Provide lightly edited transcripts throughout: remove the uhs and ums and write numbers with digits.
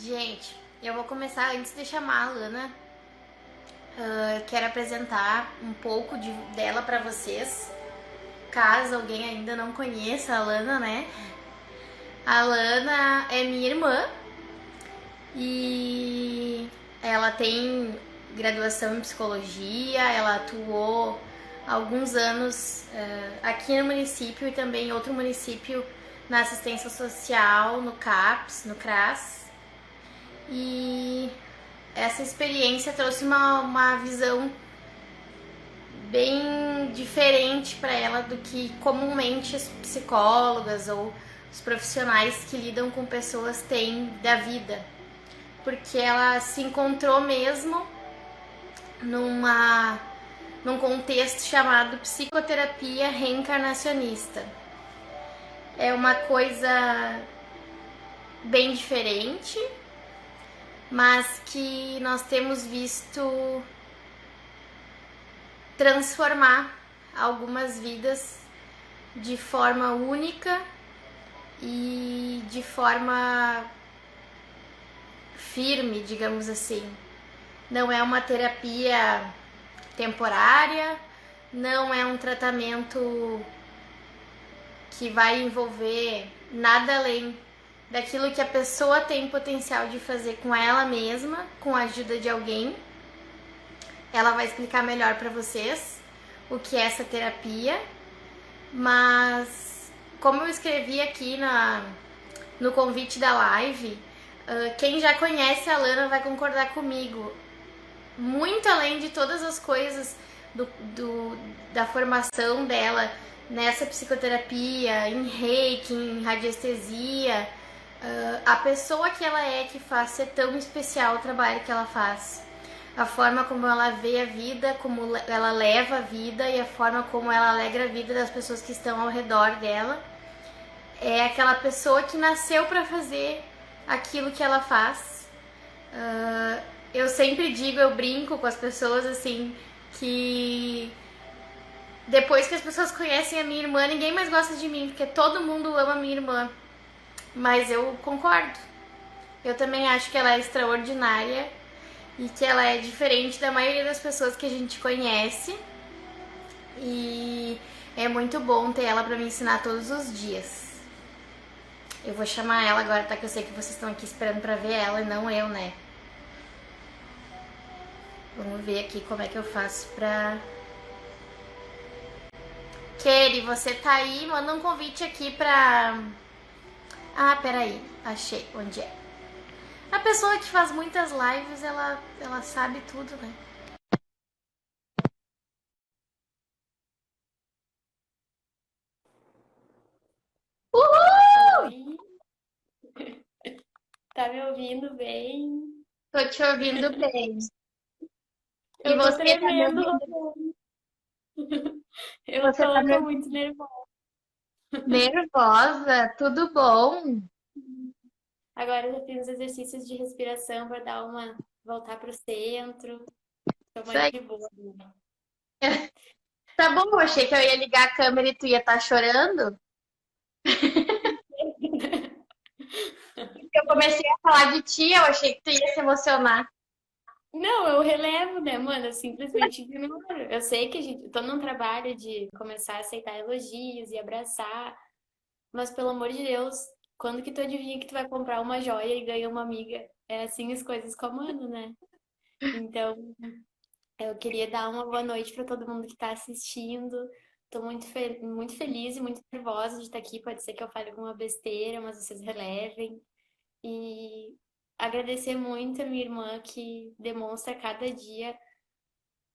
Gente, eu vou começar antes de chamar a Lana. Eu quero apresentar um pouco dela pra vocês, caso alguém ainda não conheça a Lana, né? A Lana é minha irmã e ela tem graduação em psicologia, ela atuou alguns anos aqui no município e também em outro município na assistência social, no CAPS, no CRAS. E essa experiência trouxe uma visão bem diferente para ela do que comumente as psicólogas ou os profissionais que lidam com pessoas têm da vida. Porque ela se encontrou mesmo numa, num contexto chamado psicoterapia reencarnacionista. É uma coisa bem diferente, mas que nós temos visto transformar algumas vidas de forma única e de forma firme, digamos assim. Não é uma terapia temporária, não é um tratamento que vai envolver nada além daquilo que a pessoa tem potencial de fazer com ela mesma, com a ajuda de alguém. Ela vai explicar melhor para vocês o que é essa terapia, mas como eu escrevi aqui no convite da live, quem já conhece a Lana vai concordar comigo. Muito além de todas as coisas da formação dela nessa psicoterapia, em reiki, em radiestesia, a pessoa que ela é que faz ser tão especial o trabalho que ela faz. A forma como ela vê a vida, como ela leva a vida e a forma como ela alegra a vida das pessoas que estão ao redor dela. É aquela pessoa que nasceu para fazer aquilo que ela faz. Eu sempre digo, eu brinco com as pessoas assim, que depois que as pessoas conhecem a minha irmã, ninguém mais gosta de mim, porque todo mundo ama a minha irmã. Mas eu concordo. Eu também acho que ela é extraordinária e que ela é diferente da maioria das pessoas que a gente conhece. E é muito bom ter ela para me ensinar todos os dias. Eu vou chamar ela agora, tá? Que eu sei que vocês estão aqui esperando pra ver ela e não eu, né? Vamos ver aqui como é que eu faço pra... Kelly, você tá aí? Manda um convite aqui pra... Ah, peraí. Achei onde é. A pessoa que faz muitas lives, ela sabe tudo, né? Uhul! Oi, tá me ouvindo bem? Tô te ouvindo bem. E Eu tô você tá me tremendo, ouvindo? Rosane. Eu Você tá me tô ouvindo? muito nervosa. Nervosa? Tudo bom? Agora eu já fiz os exercícios de respiração para dar voltar pro centro. Tô Isso mais aí. de boa, né? Tá bom, eu achei que eu ia ligar a câmera e tu ia estar chorando. Eu comecei a falar de ti, eu achei que tu ia se emocionar. Não, eu relevo, né, mano? Eu simplesmente ignoro. Eu sei que eu tô num trabalho de começar a aceitar elogios e abraçar, mas pelo amor de Deus, quando que tu adivinha que tu vai comprar uma joia e ganha uma amiga? É assim as coisas comando, né? Então, eu queria dar uma boa noite para todo mundo que está assistindo. Estou muito feliz e muito nervosa de estar aqui. Pode ser que eu fale alguma besteira, mas vocês relevem. E agradecer muito a minha irmã que demonstra cada dia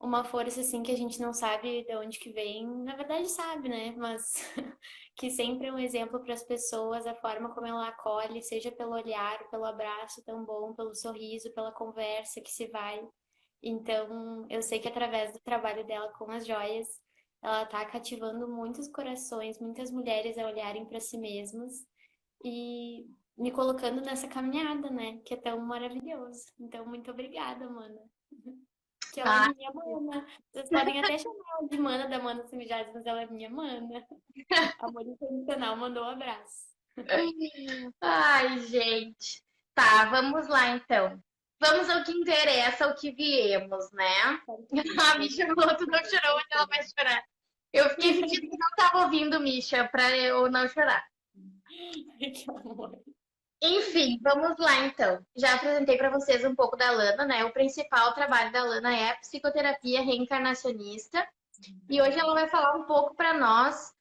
uma força assim que a gente não sabe de onde que vem. Na verdade sabe, né? Mas que sempre é um exemplo para as pessoas, a forma como ela acolhe, seja pelo olhar, pelo abraço tão bom, pelo sorriso, pela conversa que se vai. Então, eu sei que através do trabalho dela com as joias, ela está cativando muitos corações, muitas mulheres a olharem para si mesmas e me colocando nessa caminhada, né? Que é tão maravilhoso. Então, muito obrigada, mana. Que ela é Ah, minha mana. Vocês podem até chamar ela de mana da Mana Semijados, mas ela é minha mana. Amor incondicional mandou um abraço. ai, gente. Tá, vamos lá então. Vamos ao que interessa, ao que viemos, né? A Misha falou, tu não chorou, onde ela vai chorar. Eu fiquei fingindo que não tava ouvindo, Misha, pra eu não chorar. Que amor. Enfim, vamos lá então. Já apresentei para vocês um pouco da Lana, né? O principal trabalho da Lana é a psicoterapia reencarnacionista. E hoje ela vai falar um pouco para nós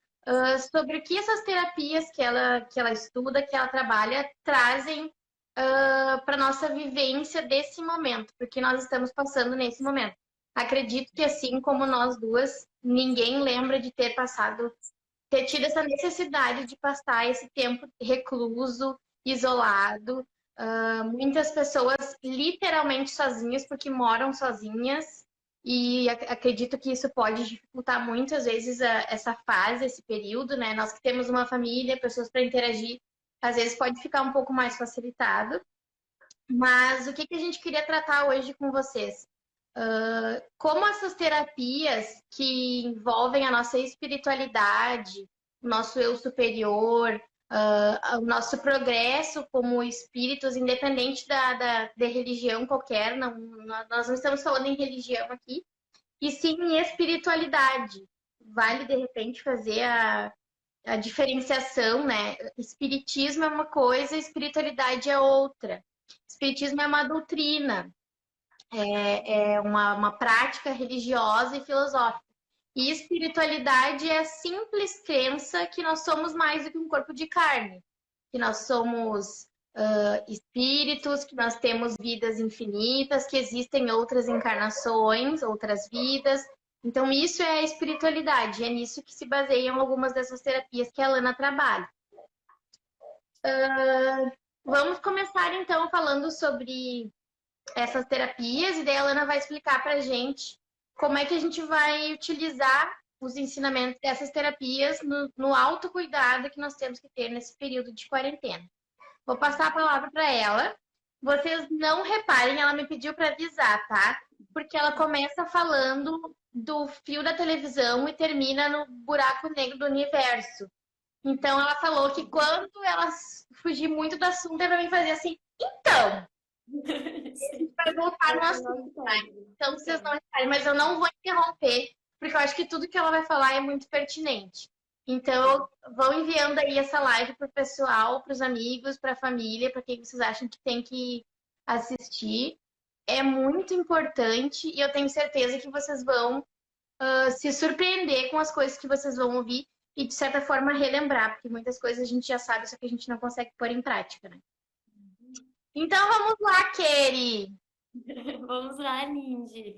sobre o que essas terapias que ela estuda, que ela trabalha, trazem para nossa vivência desse momento, porque nós estamos passando nesse momento. Acredito que assim como nós duas, ninguém lembra de ter tido essa necessidade de passar esse tempo recluso, isolado. Muitas pessoas literalmente sozinhas, porque moram sozinhas, e acredito que isso pode dificultar muitas vezes essa fase, esse período, né? Nós que temos uma família, pessoas para interagir, às vezes pode ficar um pouco mais facilitado. Mas o que a gente queria tratar hoje com vocês? Como essas terapias que envolvem a nossa espiritualidade, o nosso eu superior, o nosso progresso como espíritos, independente da religião qualquer, nós não estamos falando em religião aqui, e sim em espiritualidade. Vale, de repente, fazer a diferenciação, né? Espiritismo é uma coisa, espiritualidade é outra. Espiritismo é uma doutrina, é uma prática religiosa e filosófica. E espiritualidade é a simples crença que nós somos mais do que um corpo de carne, que nós somos espíritos, que nós temos vidas infinitas, que existem outras encarnações, outras vidas. Então, isso é a espiritualidade, é nisso que se baseiam algumas dessas terapias que a Lana trabalha. Vamos começar então falando sobre essas terapias, e daí a Lana vai explicar pra gente como é que a gente vai utilizar os ensinamentos dessas terapias no autocuidado que nós temos que ter nesse período de quarentena. Vou passar a palavra para ela. Vocês não reparem, ela me pediu para avisar, tá? Porque ela começa falando do fio da televisão e termina no buraco negro do universo. Então ela falou que quando ela fugir muito do assunto, ela vai fazer assim, então, vai voltar no assunto, tá? Então vocês não reparem, mas eu não vou interromper, porque eu acho que tudo que ela vai falar é muito pertinente. Então, vão enviando aí essa live pro pessoal, pros amigos, pra família, pra quem vocês acham que tem que assistir. É muito importante e eu tenho certeza que vocês vão se surpreender com as coisas que vocês vão ouvir e, de certa forma, relembrar, porque muitas coisas a gente já sabe, só que a gente não consegue pôr em prática, né? Então, vamos lá, Keri! Vamos lá, Lindy.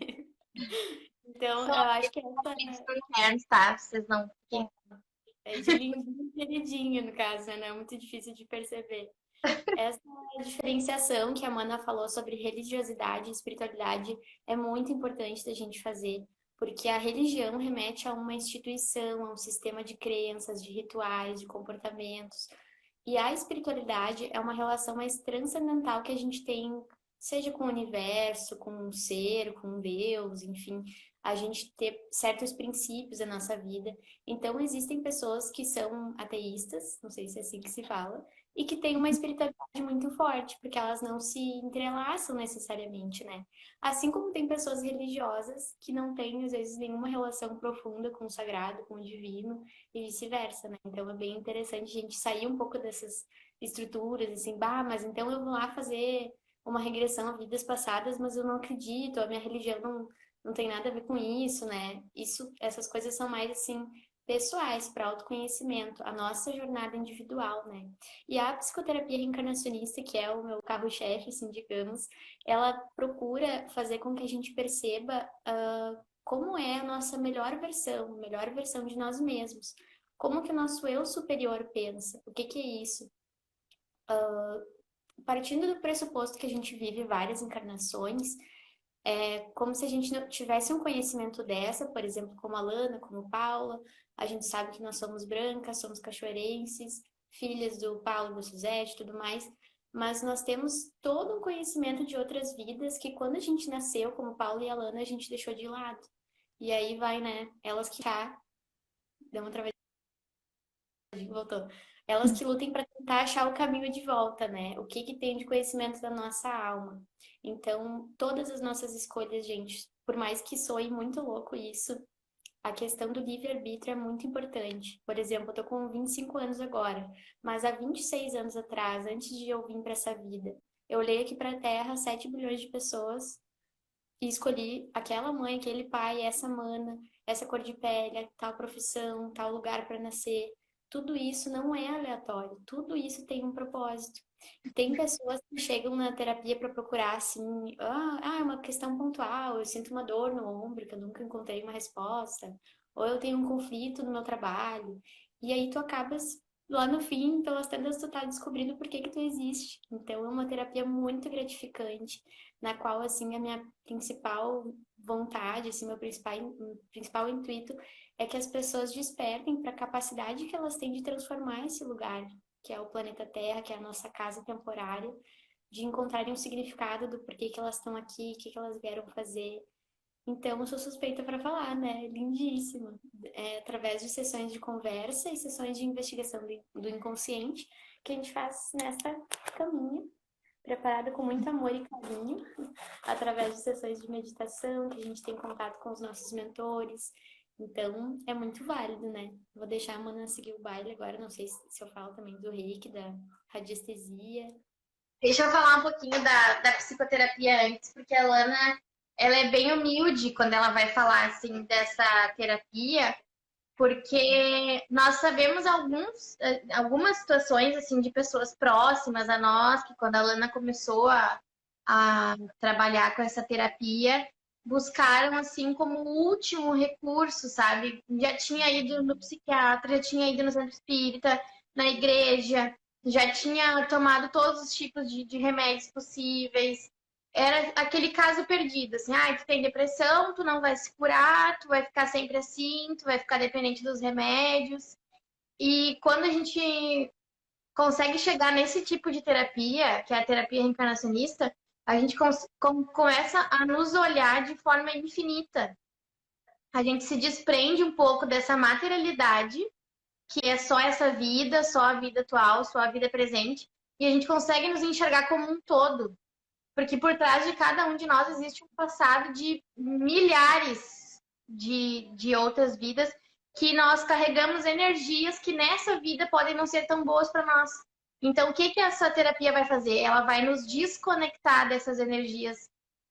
Então, eu acho que Internos, tá? Vocês não fiquem... é de lindinho e queridinho, no caso, né? Não é muito difícil de perceber. Essa diferenciação que a Mana falou sobre religiosidade e espiritualidade é muito importante da gente fazer, porque a religião remete a uma instituição, a um sistema de crenças, de rituais, de comportamentos. E a espiritualidade é uma relação mais transcendental que a gente tem, seja com o universo, com um ser, com Deus, enfim, a gente ter certos princípios na nossa vida. Então, existem pessoas que são ateístas, não sei se é assim que se fala, e que têm uma espiritualidade muito forte, porque elas não se entrelaçam necessariamente, né? Assim como tem pessoas religiosas que não têm, às vezes, nenhuma relação profunda com o sagrado, com o divino, e vice-versa, né? Então é bem interessante a gente sair um pouco dessas estruturas, assim, bah, mas então eu vou lá fazer uma regressão a vidas passadas, mas eu não acredito, a minha religião não tem nada a ver com isso, né? Essas coisas são mais, assim, pessoais, para autoconhecimento, a nossa jornada individual, né? E a psicoterapia reencarnacionista, que é o meu carro-chefe, assim, digamos, ela procura fazer com que a gente perceba como é a nossa melhor versão de nós mesmos. Como que o nosso eu superior pensa? O que é isso? Partindo do pressuposto que a gente vive várias encarnações, é como se a gente não tivesse um conhecimento dessa, por exemplo, como a Lana, como Paula, a gente sabe que nós somos brancas, somos cachoeirenses, filhas do Paulo, da Suzete e tudo mais, mas nós temos todo um conhecimento de outras vidas que quando a gente nasceu, como Paulo e a Lana, a gente deixou de lado. E aí vai, né, elas que cá, deu uma travadinha, voltou. Elas que lutem para tentar achar o caminho de volta, né? O que que tem de conhecimento da nossa alma. Então, todas as nossas escolhas, gente, por mais que soe muito louco isso, a questão do livre-arbítrio é muito importante. Por exemplo, eu tô com 25 anos agora, mas há 26 anos atrás, antes de eu vir para essa vida, eu olhei aqui para a Terra, 7 bilhões de pessoas, e escolhi aquela mãe, aquele pai, essa mana, essa cor de pele, tal profissão, tal lugar para nascer. Tudo isso não é aleatório, tudo isso tem um propósito. Tem pessoas que chegam na terapia para procurar assim, é uma questão pontual, eu sinto uma dor no ombro que eu nunca encontrei uma resposta, ou eu tenho um conflito no meu trabalho. E aí tu acabas lá no fim, pelas tantas, tu tá descobrindo por que que tu existe. Então é uma terapia muito gratificante, na qual assim a minha principal vontade, assim, meu principal intuito é que as pessoas despertem para a capacidade que elas têm de transformar esse lugar que é o planeta Terra, que é a nossa casa temporária, de encontrarem um significado do porquê que elas estão aqui, o que que elas vieram fazer. Então, eu sou suspeita para falar, né? Lindíssima. É através de sessões de conversa e sessões de investigação do inconsciente que a gente faz nessa caminha, preparada com muito amor e carinho, através de sessões de meditação, que a gente tem contato com os nossos mentores. Então, é muito válido, né? Vou deixar a Mana seguir o baile agora. Não sei se eu falo também do reiki, da radiestesia. Deixa eu falar um pouquinho da psicoterapia antes, porque a Lana, ela é bem humilde quando ela vai falar, assim, dessa terapia, porque nós sabemos algumas situações, assim, de pessoas próximas a nós, que quando a Lana começou a trabalhar com essa terapia, buscaram, assim, como último recurso, sabe? Já tinha ido no psiquiatra, já tinha ido no centro espírita, na igreja, já tinha tomado todos os tipos de remédios possíveis. Era aquele caso perdido, assim, tu tem depressão, tu não vai se curar, tu vai ficar sempre assim, tu vai ficar dependente dos remédios. E quando a gente consegue chegar nesse tipo de terapia, que é a terapia reencarnacionista, a gente começa a nos olhar de forma infinita. A gente se desprende um pouco dessa materialidade, que é só essa vida, só a vida atual, só a vida presente, e a gente consegue nos enxergar como um todo. Porque por trás de cada um de nós existe um passado de milhares de outras vidas que nós carregamos energias que nessa vida podem não ser tão boas para nós. Então, o que que essa terapia vai fazer? Ela vai nos desconectar dessas energias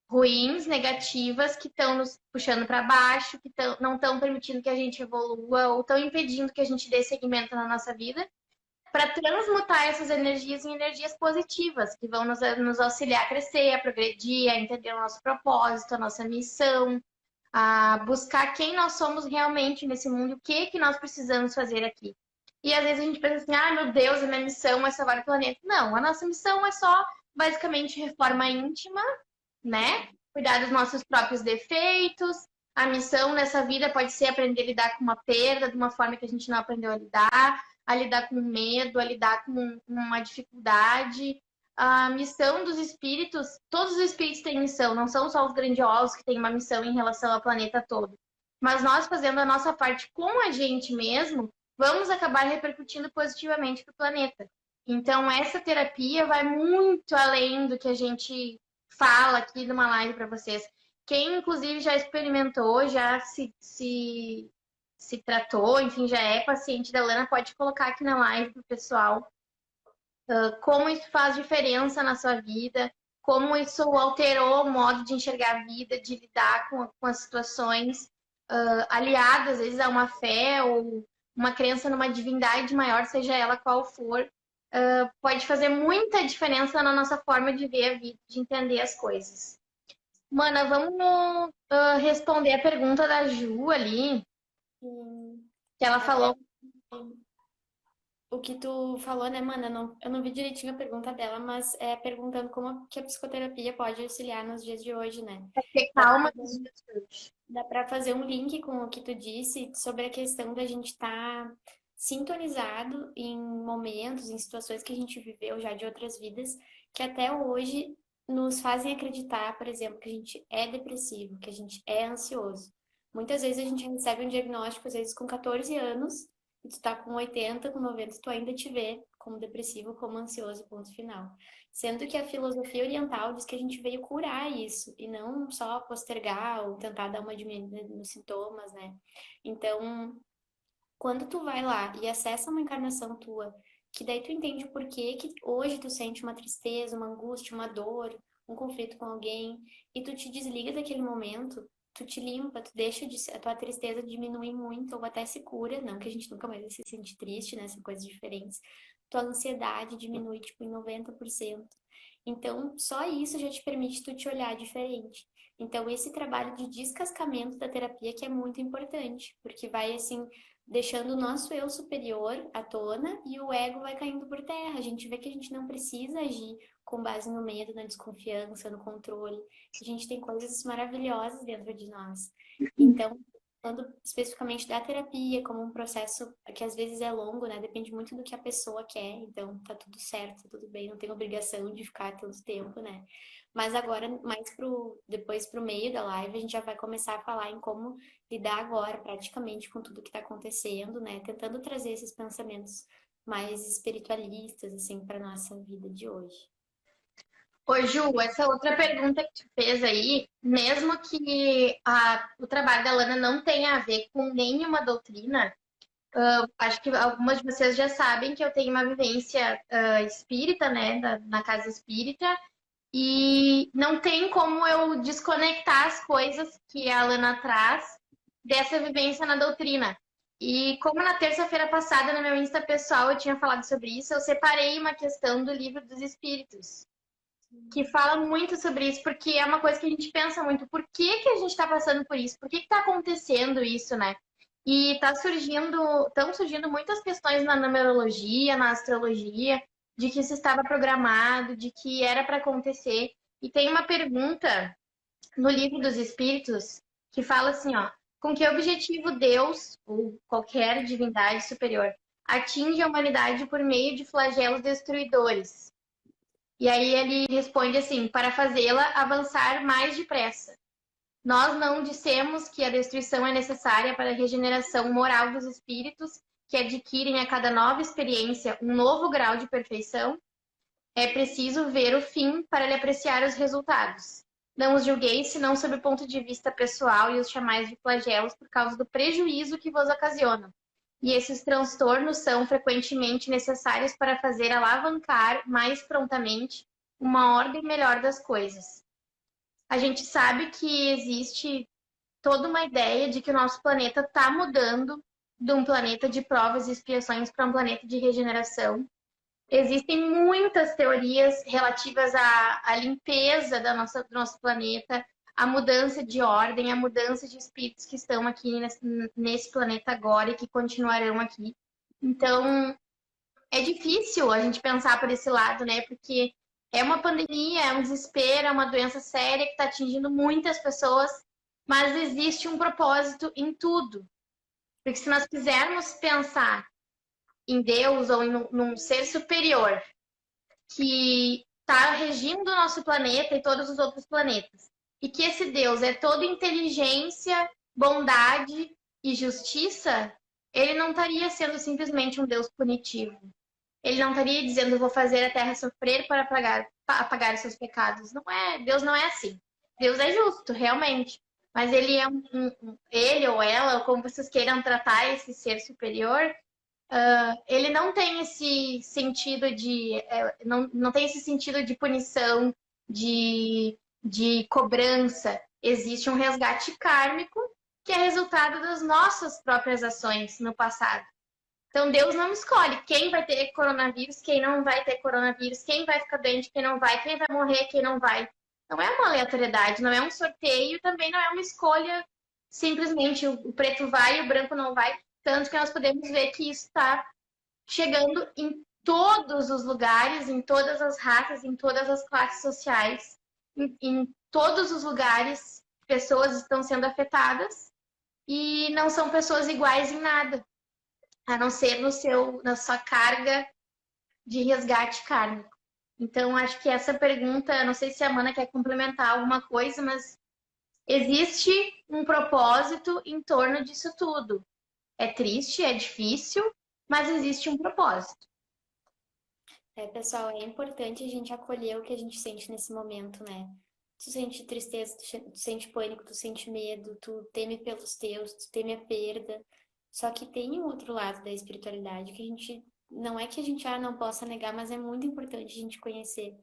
ruins, negativas, que estão nos puxando para baixo, que não estão permitindo que a gente evolua ou estão impedindo que a gente dê seguimento na nossa vida, para transmutar essas energias em energias positivas, que vão nos auxiliar a crescer, a progredir, a entender o nosso propósito, a nossa missão, a buscar quem nós somos realmente nesse mundo, o que que nós precisamos fazer aqui. E às vezes a gente pensa assim, meu Deus, a minha missão é salvar o planeta. Não, a nossa missão é só basicamente reforma íntima, né? Cuidar dos nossos próprios defeitos. A missão nessa vida pode ser aprender a lidar com uma perda de uma forma que a gente não aprendeu a lidar com medo, a lidar com uma dificuldade. A missão dos espíritos, todos os espíritos têm missão, não são só os grandiosos que têm uma missão em relação ao planeta todo. Mas nós fazendo a nossa parte com a gente mesmo, vamos acabar repercutindo positivamente para o planeta. Então, essa terapia vai muito além do que a gente fala aqui numa live para vocês. Quem, inclusive, já experimentou, já se tratou, enfim, já é paciente da Lana, pode colocar aqui na live pro pessoal como isso faz diferença na sua vida, como isso alterou o modo de enxergar a vida, de lidar com as situações, aliado às vezes a uma fé ou uma crença numa divindade maior, seja ela qual for, pode fazer muita diferença na nossa forma de ver a vida, de entender as coisas. Mana, vamos responder a pergunta da Ju ali, que ela Até falou. o que tu falou, né, Mana? Eu não vi direitinho a pergunta dela, mas é perguntando como que a psicoterapia pode auxiliar nos dias de hoje, né? Ter Dá pra calma fazer, nos dias de hoje. dá pra fazer um link com o que tu disse sobre a questão da gente estar sintonizado em momentos, em situações que a gente viveu já de outras vidas, que até hoje nos fazem acreditar, por exemplo, que a gente é depressivo, que a gente é ansioso. Muitas vezes a gente recebe um diagnóstico, às vezes com 14 anos, e tu tá com 80, com 90, tu ainda te vê como depressivo, como ansioso, ponto final. Sendo que a filosofia oriental diz que a gente veio curar isso e não só postergar ou tentar dar uma diminuída nos sintomas, né? Então, quando tu vai lá e acessa uma encarnação tua, que daí tu entende o porquê que hoje tu sente uma tristeza, uma angústia, uma dor, um conflito com alguém, e tu te desliga daquele momento, tu te limpa, tu deixa de, a tua tristeza diminui muito, ou até se cura, não que a gente nunca mais vai se sentir triste, né? São coisas diferentes. Tua ansiedade diminui, tipo, em 90%. Então, só isso já te permite tu te olhar diferente. Então, esse trabalho de descascamento da terapia que é muito importante, porque vai, assim, deixando o nosso eu superior à tona e o ego vai caindo por terra. A gente vê que a gente não precisa agir com base no medo, na desconfiança, no controle. A gente tem coisas maravilhosas dentro de nós. Então, falando especificamente da terapia, como um processo que às vezes é longo, né? Depende muito do que a pessoa quer. Então, tá tudo certo, tá tudo bem, não tem obrigação de ficar tanto tempo, né? Mas agora, depois pro meio da live, a gente já vai começar a falar em como lidar agora, praticamente, com tudo que está acontecendo, né? Tentando trazer esses pensamentos mais espiritualistas, assim, para nossa vida de hoje. Ô, Ju, essa outra pergunta que tu fez aí, mesmo que o trabalho da Lana não tenha a ver com nenhuma doutrina, acho que algumas de vocês já sabem que eu tenho uma vivência espírita, né, na casa espírita, e não tem como eu desconectar as coisas que a Lana traz dessa vivência na doutrina. E como na terça-feira passada, no meu Insta pessoal, eu tinha falado sobre isso, eu separei uma questão do Livro dos Espíritos que fala muito sobre isso, porque é uma coisa que a gente pensa muito. Por que que a gente está passando por isso? Por que que está acontecendo isso, né? E estão surgindo muitas questões na numerologia, na astrologia, de que isso estava programado, de que era para acontecer. E tem uma pergunta no Livro dos Espíritos que fala assim, ó, com que objetivo Deus ou qualquer divindade superior atinge a humanidade por meio de flagelos destruidores? E aí ele responde assim: para fazê-la avançar mais depressa. Nós não dissemos que a destruição é necessária para a regeneração moral dos espíritos, que adquirem a cada nova experiência um novo grau de perfeição. É preciso ver o fim para lhe apreciar os resultados. Não os julgueis, senão sob o ponto de vista pessoal e os chamais de flagelos por causa do prejuízo que vos ocasionam. E esses transtornos são frequentemente necessários para fazer alavancar mais prontamente uma ordem melhor das coisas. A gente sabe que existe toda uma ideia de que o nosso planeta está mudando de um planeta de provas e expiações para um planeta de regeneração. Existem muitas teorias relativas à limpeza do nosso planeta, à mudança de ordem, à mudança de espíritos que estão aqui nesse planeta agora e que continuarão aqui. Então, é difícil a gente pensar por esse lado, né? Porque é uma pandemia, é um desespero, é uma doença séria que está atingindo muitas pessoas, mas existe um propósito em tudo. Porque se nós quisermos pensar em Deus ou num ser superior que está regindo o nosso planeta e todos os outros planetas, e que esse Deus é toda inteligência, bondade e justiça, ele não estaria sendo simplesmente um Deus punitivo. Ele não estaria dizendo, vou fazer a terra sofrer para apagar os seus pecados. Não é, Deus não é assim. Deus é justo, realmente. Mas ele é ele ou ela, ou como vocês queiram tratar esse ser superior, ele não tem esse sentido de. Não tem esse sentido de punição, de cobrança. Existe um resgate kármico que é resultado das nossas próprias ações no passado. Então, Deus não escolhe quem vai ter coronavírus, quem não vai ter coronavírus, quem vai ficar doente, quem não vai, quem vai morrer, quem não vai. Não é uma aleatoriedade, não é um sorteio, também não é uma escolha simplesmente o preto vai e o branco não vai. Tanto que nós podemos ver que isso está chegando em todos os lugares, em todas as raças, em todas as classes sociais, em todos os lugares, pessoas estão sendo afetadas e não são pessoas iguais em nada, a não ser na sua carga de resgate kármico. Então, acho que essa pergunta, não sei se a Amanda quer complementar alguma coisa, mas existe um propósito em torno disso tudo. É triste, é difícil, mas existe um propósito. Pessoal, é importante a gente acolher o que a gente sente nesse momento, né? Tu sente tristeza, tu sente pânico, tu sente medo, tu teme pelos teus, tu teme a perda. Só que tem um outro lado da espiritualidade que a gente, não é que a gente não possa negar, mas é muito importante a gente conhecer.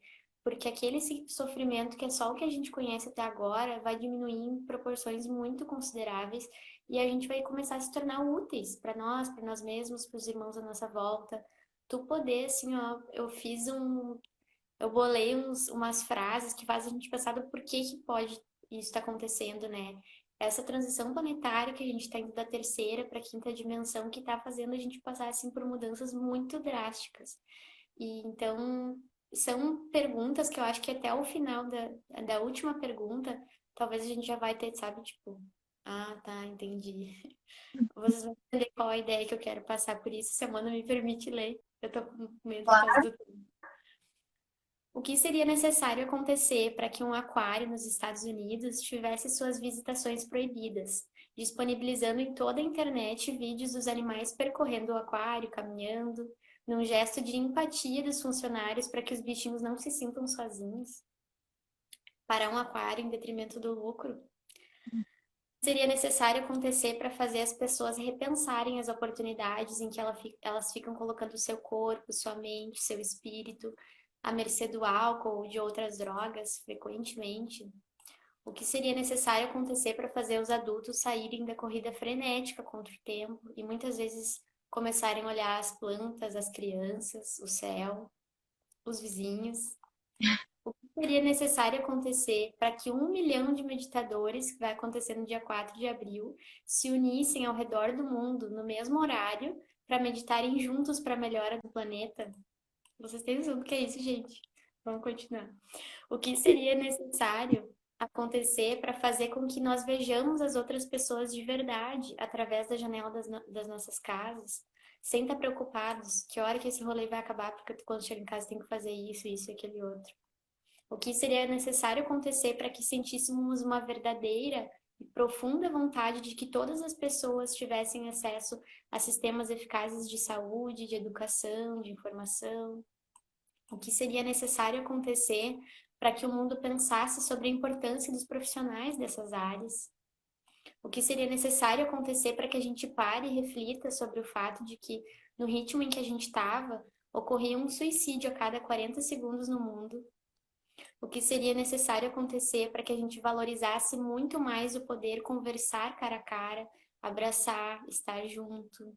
Porque aquele sofrimento que é só o que a gente conhece até agora vai diminuir em proporções muito consideráveis e a gente vai começar a se tornar úteis para nós mesmos, para os irmãos à nossa volta. Tu poder, assim, ó, eu bolei umas frases que fazem a gente pensar do porquê que pode isso estar acontecendo, né? Essa transição planetária que a gente está indo da terceira para a quinta dimensão que está fazendo a gente passar assim por mudanças muito drásticas. E então são perguntas que eu acho que até o final da última pergunta, talvez a gente já vai ter, sabe, tipo, tá, entendi. Vocês vão entender qual a ideia que eu quero passar por isso, se a Amanda me permite ler. Eu tô com medo por causa do tempo. O que seria necessário acontecer para que um aquário nos Estados Unidos tivesse suas visitações proibidas, disponibilizando em toda a internet vídeos dos animais percorrendo o aquário, caminhando, num gesto de empatia dos funcionários para que os bichinhos não se sintam sozinhos? Para um aquário em detrimento do lucro? Seria necessário acontecer para fazer as pessoas repensarem as oportunidades em que elas ficam colocando o seu corpo, sua mente, seu espírito à mercê do álcool ou de outras drogas frequentemente? O que seria necessário acontecer para fazer os adultos saírem da corrida frenética contra o tempo e muitas vezes começarem a olhar as plantas, as crianças, o céu, os vizinhos? O que seria necessário acontecer para que 1 milhão de meditadores, que vai acontecer no dia 4 de abril, se unissem ao redor do mundo no mesmo horário para meditarem juntos para a melhora do planeta? Vocês têm noção do que é isso, gente? Vamos continuar. O que seria necessário acontecer para fazer com que nós vejamos as outras pessoas de verdade através da janela das nossas casas, sem estar preocupados que hora que esse rolê vai acabar, porque quando chega em casa tem que fazer isso, isso e aquele outro? O que seria necessário acontecer para que sentíssemos uma verdadeira e profunda vontade de que todas as pessoas tivessem acesso a sistemas eficazes de saúde, de educação, de informação? O que seria necessário acontecer para que o mundo pensasse sobre a importância dos profissionais dessas áreas? O que seria necessário acontecer para que a gente pare e reflita sobre o fato de que, no ritmo em que a gente estava, ocorria um suicídio a cada 40 segundos no mundo? O que seria necessário acontecer para que a gente valorizasse muito mais o poder conversar cara a cara, abraçar, estar junto?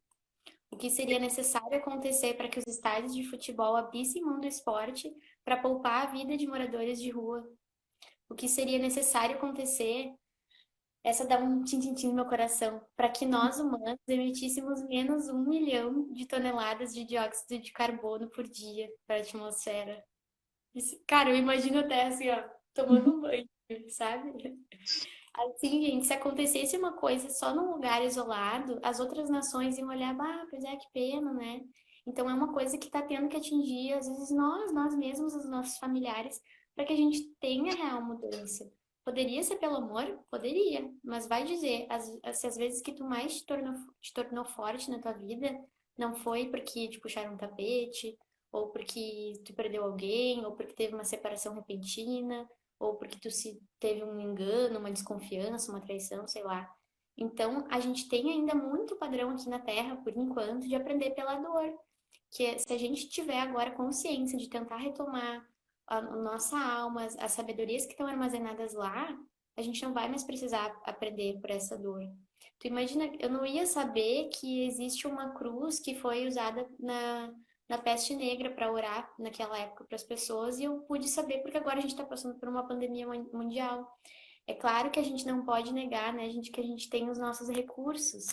O que seria necessário acontecer para que os estádios de futebol abrissem mão do esporte para poupar a vida de moradores de rua? O que seria necessário acontecer? Essa dá um tim-tim-tim no meu coração, para que nós humanos emitíssemos menos 1 milhão de toneladas de dióxido de carbono por dia para a atmosfera. Cara, eu imagino até assim, ó, tomando um banho, sabe? Assim, gente, se acontecesse uma coisa só num lugar isolado, as outras nações iam olhar, pois é, que pena, né? Então é uma coisa que está tendo que atingir, às vezes, nós mesmos, os nossos familiares, para que a gente tenha real mudança. Poderia ser pelo amor? Poderia, mas vai dizer, se as vezes que tu mais te tornou forte na tua vida, não foi porque te puxaram um tapete, ou porque tu perdeu alguém, ou porque teve uma separação repentina, ou porque tu se teve um engano, uma desconfiança, uma traição, sei lá. Então, a gente tem ainda muito padrão aqui na Terra, por enquanto, de aprender pela dor. Que se a gente tiver agora consciência de tentar retomar a nossa alma, as sabedorias que estão armazenadas lá, a gente não vai mais precisar aprender por essa dor. Tu imagina, eu não ia saber que existe uma cruz que foi usada na peste negra para orar naquela época para as pessoas, e eu pude saber porque agora a gente está passando por uma pandemia mundial. É claro que a gente não pode negar, né, gente, que a gente tem os nossos recursos.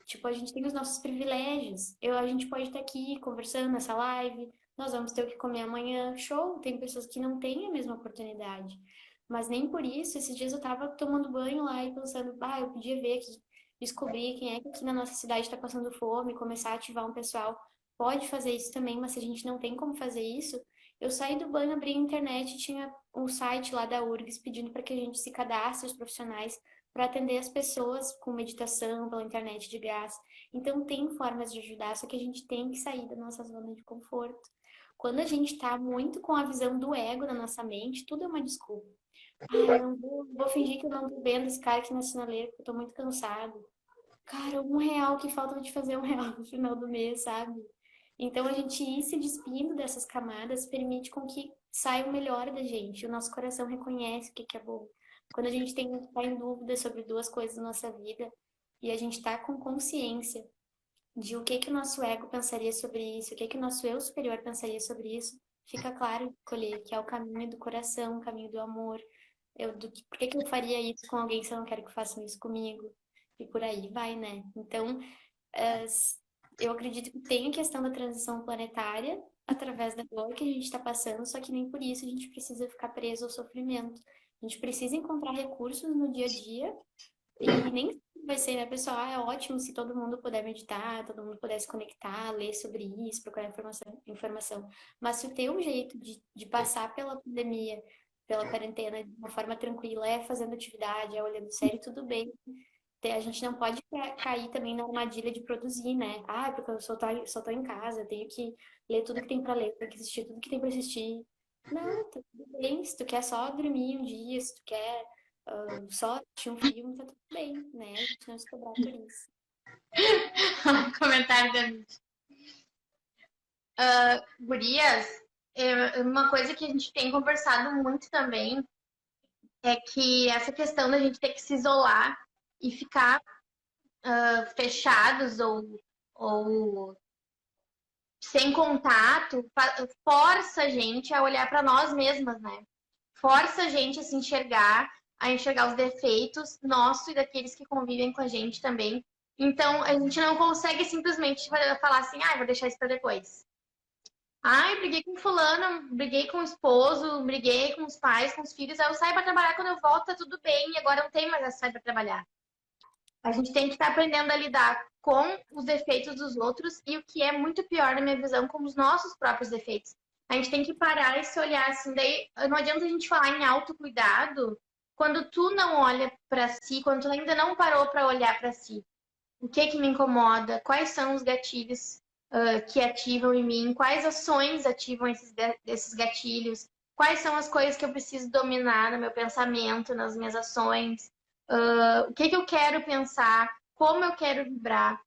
Tipo, a gente tem os nossos privilégios. A gente pode estar aqui conversando nessa live, nós vamos ter o que comer amanhã, show. Tem pessoas que não têm a mesma oportunidade. Mas nem por isso, esses dias eu tava tomando banho lá e pensando, eu podia ver aqui, descobrir quem é que aqui na nossa cidade está passando fome, começar a ativar um pessoal. Pode fazer isso também, mas se a gente não tem como fazer isso, eu saí do banho, abri a internet e tinha um site lá da URGS pedindo para que a gente se cadastre, os profissionais, para atender as pessoas com meditação pela internet de graça. Então, tem formas de ajudar, só que a gente tem que sair da nossa zona de conforto. Quando a gente tá muito com a visão do ego na nossa mente, tudo é uma desculpa. Ah, eu não vou fingir que eu não tô vendo esse cara aqui na sinaleira, porque eu tô muito cansado. Cara, R$ 1 que falta de fazer R$ 1 no final do mês, sabe? Então, a gente ir se despindo dessas camadas permite com que saia o melhor da gente. O nosso coração reconhece o que que é bom. Quando a gente tá em dúvida sobre duas coisas na nossa vida e a gente tá com consciência de o que que o nosso ego pensaria sobre isso, o que que o nosso eu superior pensaria sobre isso, fica claro escolher que é o caminho do coração, o caminho do amor. Por que que eu faria isso com alguém se eu não quero que façam isso comigo? E por aí vai, né? Então, eh, eu acredito que tem a questão da transição planetária através da dor que a gente está passando, só que nem por isso a gente precisa ficar preso ao sofrimento. A gente precisa encontrar recursos no dia a dia e nem sempre vai ser, né, pessoal? Ah, é ótimo se todo mundo puder meditar, todo mundo puder se conectar, ler sobre isso, procurar informação. Mas se o teu jeito de passar pela pandemia, pela quarentena de uma forma tranquila, é fazendo atividade, é olhando série, tudo bem. A gente não pode cair também na armadilha de produzir, né? Ah, porque eu só tô em casa, eu tenho que ler tudo que tem pra ler, tenho que assistir tudo que tem pra assistir. Não, tá tudo bem. Se tu quer só dormir um dia, se tu quer só assistir um filme, tá tudo bem, né? A gente não se cobrar por isso. Comentário da Mitty. Gurias, uma coisa que a gente tem conversado muito também é que essa questão da gente ter que se isolar e ficar fechados ou sem contato força a gente a olhar para nós mesmas, né? Força a gente a enxergar os defeitos nossos e daqueles que convivem com a gente também. Então, a gente não consegue simplesmente falar assim, ah, vou deixar isso para depois. Ai, briguei com fulano, briguei com o esposo, briguei com os pais, com os filhos, aí eu saio para trabalhar, quando eu volto tá tudo bem, e agora não tem mais essa sair para trabalhar. A gente tem que estar aprendendo a lidar com os defeitos dos outros e o que é muito pior na minha visão, com os nossos próprios defeitos. A gente tem que parar e se olhar assim, daí não adianta a gente falar em autocuidado quando tu não olha para si, quando tu ainda não parou para olhar para si. O que que me incomoda? Quais são os gatilhos que ativam em mim? Quais ações ativam esses gatilhos? Quais são as coisas que eu preciso dominar no meu pensamento, nas minhas ações? O que que eu quero pensar? Como eu quero vibrar?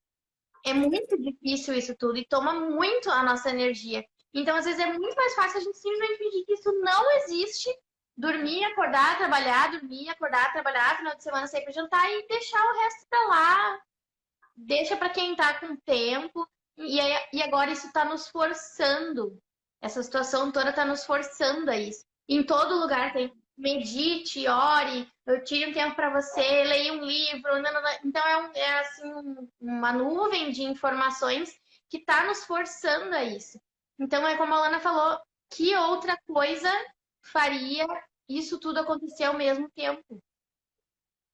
É muito difícil isso tudo e toma muito a nossa energia. Então, às vezes, é muito mais fácil a gente simplesmente fingir que isso não existe, dormir, acordar, trabalhar, dormir, acordar, trabalhar, final de semana sair para jantar e deixar o resto pra lá. Deixa para quem tá com tempo. E agora isso tá nos forçando. Essa situação toda tá nos forçando a isso. Em todo lugar tem medite, ore, tire um tempo para você, leia um livro. Então é assim uma nuvem de informações que tá nos forçando a isso. Então é como a Lana falou, que outra coisa faria isso tudo acontecer ao mesmo tempo?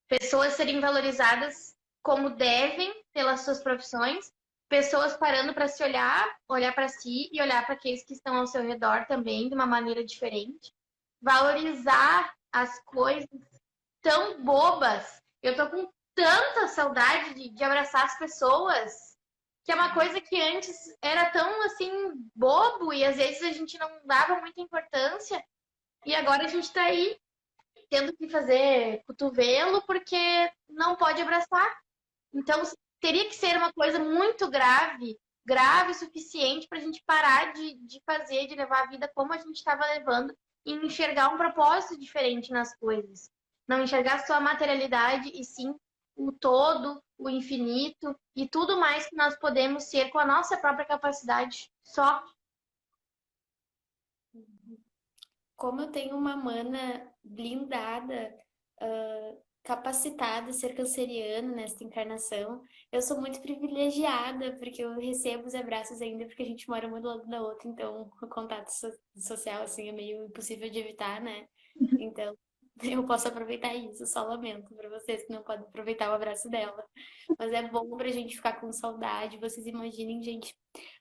Pessoas serem valorizadas como devem pelas suas profissões, pessoas parando para se olhar para si e olhar para aqueles que estão ao seu redor também de uma maneira diferente. Valorizar as coisas tão bobas. Eu tô com tanta saudade de abraçar as pessoas, que é uma coisa que antes era tão assim bobo e às vezes a gente não dava muita importância e agora a gente tá aí tendo que fazer cotovelo porque não pode abraçar. Então, teria que ser uma coisa muito grave, grave o suficiente para a gente parar de fazer, de levar a vida como a gente estava levando e enxergar um propósito diferente nas coisas. Não enxergar só a materialidade e sim o todo, o infinito e tudo mais que nós podemos ser com a nossa própria capacidade só. Como eu tenho uma mana blindada, capacitada a ser canceriana nesta encarnação, eu sou muito privilegiada, porque eu recebo os abraços ainda, porque a gente mora uma do lado da outra, então o contato social, assim, é meio impossível de evitar, né? Então, eu posso aproveitar isso, só lamento para vocês que não podem aproveitar o abraço dela. Mas é bom pra gente ficar com saudade, vocês imaginem, gente,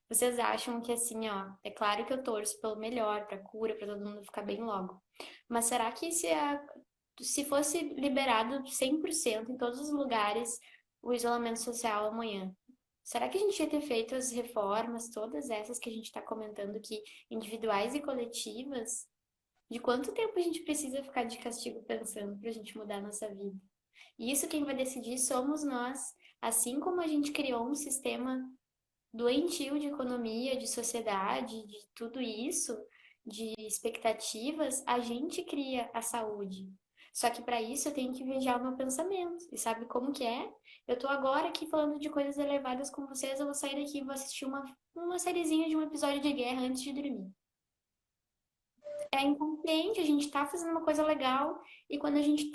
vocês acham que assim, ó, é claro que eu torço pelo melhor, pra cura, pra todo mundo ficar bem logo. Mas será que se fosse liberado 100% em todos os lugares o isolamento social amanhã? Será que a gente ia ter feito as reformas, todas essas que a gente está comentando aqui, individuais e coletivas? De quanto tempo a gente precisa ficar de castigo pensando para a gente mudar a nossa vida? E isso quem vai decidir somos nós. Assim como a gente criou um sistema doentio de economia, de sociedade, de tudo isso, de expectativas, a gente cria a saúde. Só que para isso eu tenho que vigiar o meu pensamento. E sabe como que é? Eu tô agora aqui falando de coisas elevadas com vocês, eu vou sair daqui e vou assistir uma sériezinha de um episódio de guerra antes de dormir. É inconsciente, a gente tá fazendo uma coisa legal e quando a gente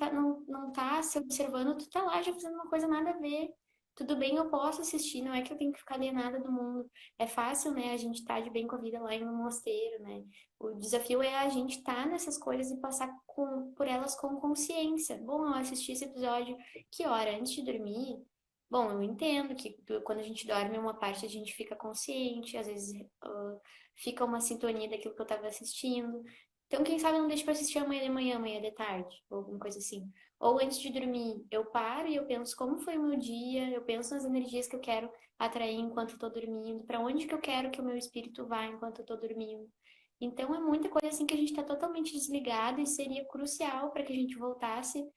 não tá se observando, tu tá lá já fazendo uma coisa nada a ver. Tudo bem, eu posso assistir, não é que eu tenho que ficar alienada do mundo. É fácil, né, a gente tá de bem com a vida lá em um mosteiro, né? O desafio é a gente tá nessas coisas e passar por elas com consciência. Bom, eu assisti esse episódio, que hora? Antes de dormir? Bom, eu entendo que quando a gente dorme, uma parte a gente fica consciente, às vezes fica uma sintonia daquilo que eu tava assistindo. Então, quem sabe eu não deixo pra assistir amanhã de manhã, amanhã de tarde, ou alguma coisa assim. Ou antes de dormir, eu paro e eu penso como foi o meu dia, eu penso nas energias que eu quero atrair enquanto eu tô dormindo, pra onde que eu quero que o meu espírito vá enquanto eu tô dormindo. Então, é muita coisa assim que a gente tá totalmente desligado e seria crucial para que a gente voltasse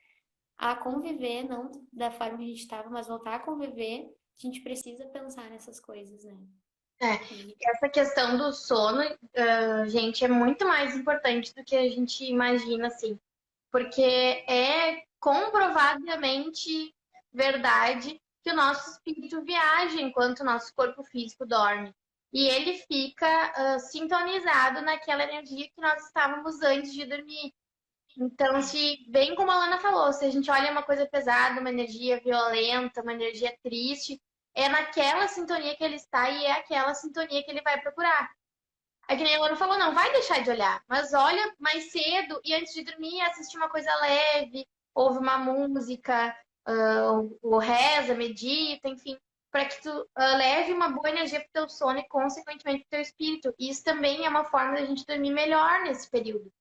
a conviver, não da forma que a gente estava, mas voltar a conviver, a gente precisa pensar nessas coisas, né? É, E essa questão do sono, gente, é muito mais importante do que a gente imagina, assim, porque é comprovadamente verdade que o nosso espírito viaja enquanto o nosso corpo físico dorme. E ele fica sintonizado naquela energia que nós estávamos antes de dormir. Então, se bem como a Lana falou, se a gente olha uma coisa pesada, uma energia violenta, uma energia triste, é naquela sintonia que ele está e é aquela sintonia que ele vai procurar. É que nem a Lana falou, não vai deixar de olhar, mas olha mais cedo e antes de dormir assistir uma coisa leve, ouve uma música, ou reza, medita, enfim, para que tu leve uma boa energia para o teu sono e, consequentemente, para o teu espírito. E isso também é uma forma da gente dormir melhor nesse período.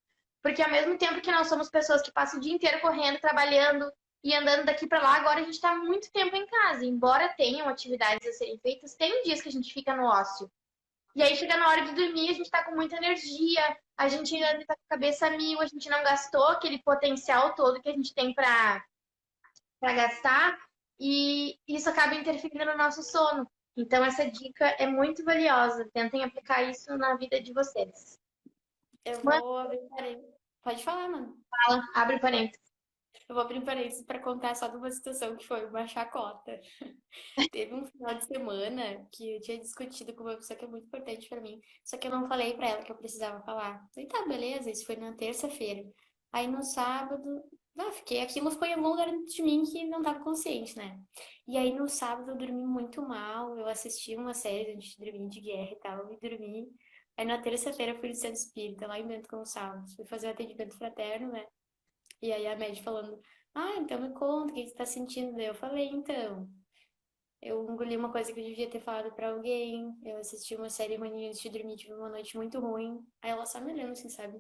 Porque ao mesmo tempo que nós somos pessoas que passam o dia inteiro correndo, trabalhando e andando daqui para lá, agora a gente está muito tempo em casa. Embora tenham atividades a serem feitas, tem dias que a gente fica no ócio. E aí chega na hora de dormir, a gente está com muita energia, a gente ainda está com a cabeça a mil, a gente não gastou aquele potencial todo que a gente tem para gastar, e isso acaba interferindo no nosso sono. Então essa dica é muito valiosa. Tentem aplicar isso na vida de vocês. eu Mano, vou abrir parênteses. Pode falar, mano. abre parênteses. Eu vou abrir parênteses para contar só de uma situação que foi uma chacota. Teve um final de semana que eu tinha discutido com uma pessoa que é muito importante para mim, só que eu não falei para ela que eu precisava falar. Falei, tá, beleza, isso foi na terça-feira. Aí no sábado, aquilo ficou em algum lugar dentro de mim que não tava consciente, né? E aí no sábado eu dormi muito mal, eu assisti uma série antes de dormir de guerra e tal, e dormi. Aí na terça-feira eu fui no centro espírita, lá em Bento Gonçalves, fui fazer um atendimento fraterno, né? E aí a médica falando, ah, então me conta, o que você tá sentindo? Daí eu falei, então, eu engoli uma coisa que eu devia ter falado pra alguém, eu assisti uma série manhã antes de dormir, tive uma noite muito ruim. Aí ela só me olhando assim, sabe?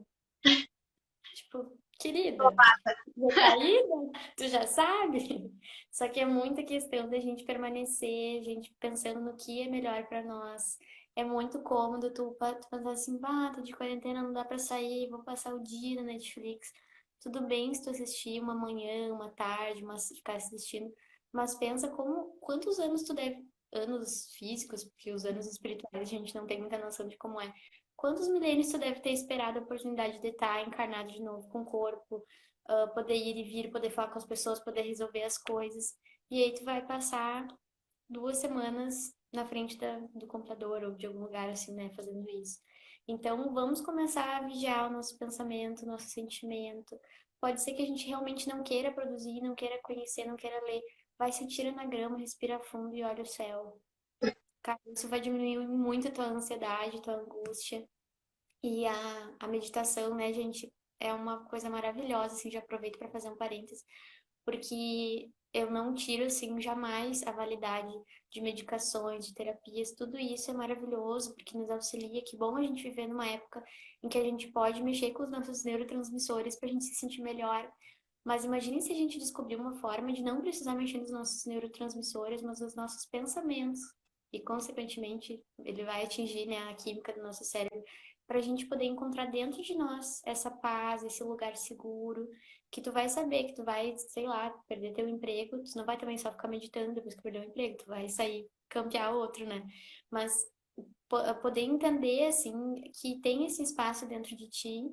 Tipo, querida, já tá aí, né? Tu já sabe? Só que é muita questão da gente permanecer, gente pensando no que é melhor pra nós. É muito cômodo tu pensar assim, tô de quarentena, não dá pra sair, vou passar o dia na Netflix. Tudo bem se tu assistir uma manhã, uma tarde, mas ficar assistindo, mas pensa quantos anos tu deve, anos físicos, porque os anos espirituais a gente não tem muita noção de como é. Quantos milênios tu deve ter esperado a oportunidade de estar encarnado de novo com o corpo, poder ir e vir, poder falar com as pessoas, poder resolver as coisas. E aí tu vai passar 2 semanas na frente do computador ou de algum lugar assim, né, fazendo isso. Então, vamos começar a vigiar o nosso pensamento, o nosso sentimento. Pode ser que a gente realmente não queira produzir, não queira conhecer, não queira ler. Vai, se tira na grama, respira fundo e olha o céu. Cara, isso vai diminuir muito a tua ansiedade, a tua angústia. E a meditação, né, gente, é uma coisa maravilhosa, assim, já aproveito para fazer um parênteses, porque eu não tiro, assim, jamais a validade de medicações, de terapias, tudo isso é maravilhoso, porque nos auxilia, que bom a gente viver numa época em que a gente pode mexer com os nossos neurotransmissores para a gente se sentir melhor, mas imagine se a gente descobrir uma forma de não precisar mexer nos nossos neurotransmissores, mas nos nossos pensamentos. e, consequentemente, ele vai atingir, né, a química do nosso cérebro, para a gente poder encontrar dentro de nós essa paz, esse lugar seguro, que tu vai saber que tu vai, sei lá, perder teu emprego, tu não vai também só ficar meditando depois que perder o emprego, tu vai sair campear outro, né? Mas poder entender, assim, que tem esse espaço dentro de ti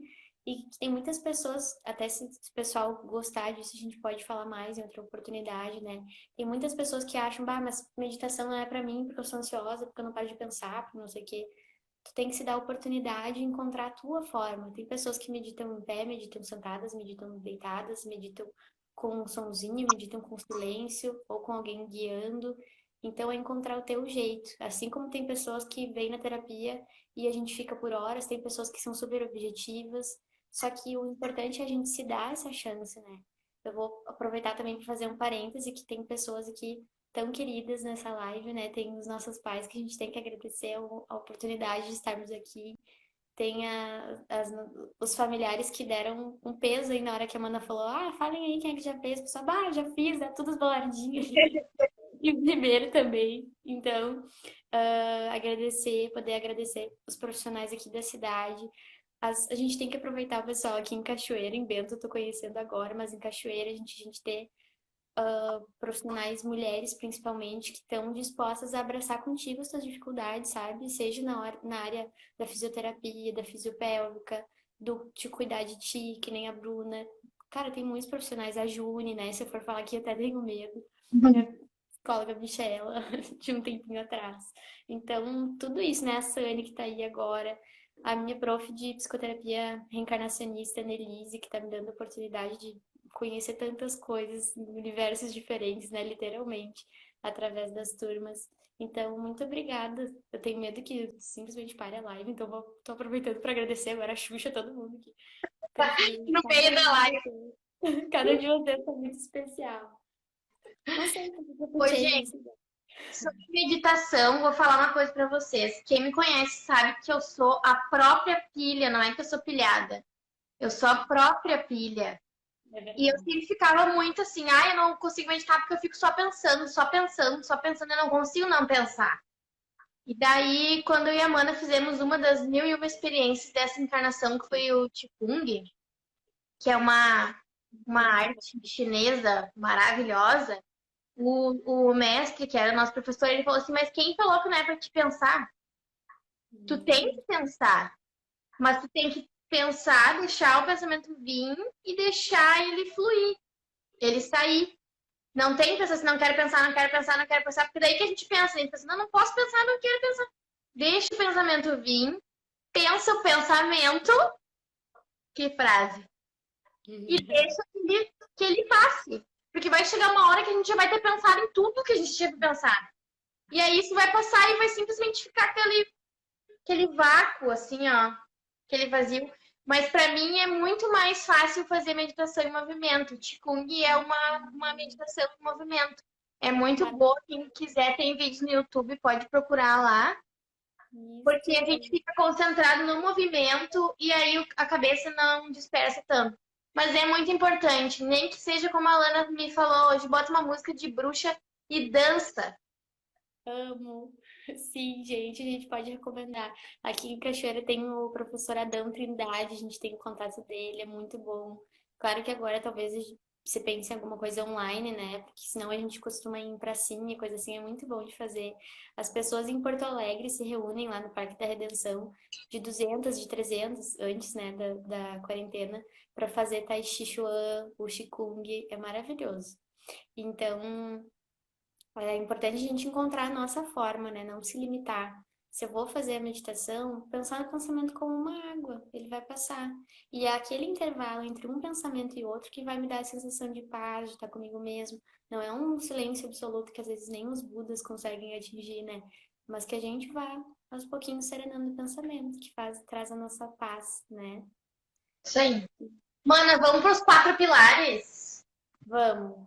e que tem muitas pessoas, até se o pessoal gostar disso, a gente pode falar mais em outra oportunidade, né? Tem muitas pessoas que acham, bah, mas meditação não é pra mim porque eu sou ansiosa, porque eu não paro de pensar, porque não sei o quê. Tu tem que se dar a oportunidade de encontrar a tua forma. Tem pessoas que meditam em pé, meditam sentadas, meditam deitadas, meditam com um sonzinho, meditam com silêncio ou com alguém guiando. Então, é encontrar o teu jeito. Assim como tem pessoas que vêm na terapia e a gente fica por horas, tem pessoas que são super objetivas. Só que o importante é a gente se dar essa chance, né? Eu vou aproveitar também para fazer um parêntese que tem pessoas aqui tão queridas nessa live, né? Tem os nossos pais que a gente tem que agradecer a oportunidade de estarmos aqui. Tem os familiares que deram um peso aí na hora que a Amanda falou: ah, falem aí quem é que já fez. O pessoal, ah, já fiz, é tudo bolardinho. E o primeiro também. Então, agradecer, poder agradecer os profissionais aqui da cidade. A gente tem que aproveitar o pessoal aqui em Cachoeira, em Bento, eu tô conhecendo agora, mas em Cachoeira a gente ter profissionais mulheres, principalmente, que estão dispostas a abraçar contigo as suas dificuldades, sabe? Seja na área da fisioterapia, da fisiopélvica, do te cuidar de ti, que nem a Bruna. Cara, tem muitos profissionais, a June, né? Se eu for falar aqui, eu até tenho medo. Minha psicóloga Michela, de um tempinho atrás. Então, tudo isso, né? A Sani, que tá aí agora. A minha prof de psicoterapia reencarnacionista, Nelise, que tá me dando a oportunidade de conhecer tantas coisas, universos diferentes, né, literalmente, através das turmas. Então, muito obrigada. Eu tenho medo que simplesmente pare a live, então tô aproveitando para agradecer agora a Xuxa, todo mundo aqui. Porque No meio da live. cada um de vocês é muito especial. Não sei, eu Ô, puxei gente, isso. sobre meditação, vou falar uma coisa pra vocês. Quem me conhece sabe que eu sou a própria pilha, não é que eu sou pilhada. Eu sou a própria pilha. É E eu verdade. sempre ficava muito assim, eu não consigo meditar porque eu fico só pensando, só pensando, só pensando, eu não consigo não pensar. E daí, quando eu e a Amanda fizemos uma das mil e uma experiências dessa encarnação, que foi o Qigong, que é uma arte chinesa maravilhosa, o mestre, que era nosso professor, ele falou assim, mas quem falou que não é pra te pensar? Tu tem que pensar, mas tu tem que pensar, deixar o pensamento vir e deixar ele fluir, ele sair. Não tem pensar assim, não quero pensar, não quero pensar, não quero pensar, porque daí que a gente pensa, a gente pensa, não, não posso pensar, não quero pensar. Deixa o pensamento vir, pensa o pensamento, que frase, e deixa que ele passe. Porque vai chegar uma hora que a gente já vai ter pensado em tudo que a gente tinha que pensar. E aí isso vai passar e vai simplesmente ficar aquele vácuo, assim, ó, aquele vazio. Mas para mim é muito mais fácil fazer meditação em movimento. O Qigong é uma meditação em movimento. É muito boa. Quem quiser, tem vídeos no YouTube, pode procurar lá. Porque a gente fica concentrado no movimento e aí a cabeça não dispersa tanto. Mas é muito importante, nem que seja como a Lana me falou hoje, bota uma música de bruxa e dança. Amo. Sim, gente, a gente pode recomendar. Aqui em Cachoeira tem o professor Adão Trindade, a gente tem o contato dele, é muito bom. Claro que agora talvez você pense em alguma coisa online, né? Porque senão a gente costuma ir em pracinha, coisa assim, é muito bom de fazer. As pessoas em Porto Alegre se reúnem lá no Parque da Redenção, de 200, de 300, antes, né, da quarentena, para fazer Tai Chi Chuan, o Qigong, é maravilhoso. Então, é importante a gente encontrar a nossa forma, né? Não se limitar. Se eu vou fazer a meditação, pensar no pensamento como uma água, ele vai passar. E é aquele intervalo entre um pensamento e outro que vai me dar a sensação de paz, de estar comigo mesmo. Não é um silêncio absoluto que às vezes nem os Budas conseguem atingir, né? Mas que a gente vá aos pouquinhos serenando o pensamento, que traz a nossa paz, né? Isso aí. Mana, vamos para os 4 pilares? Vamos.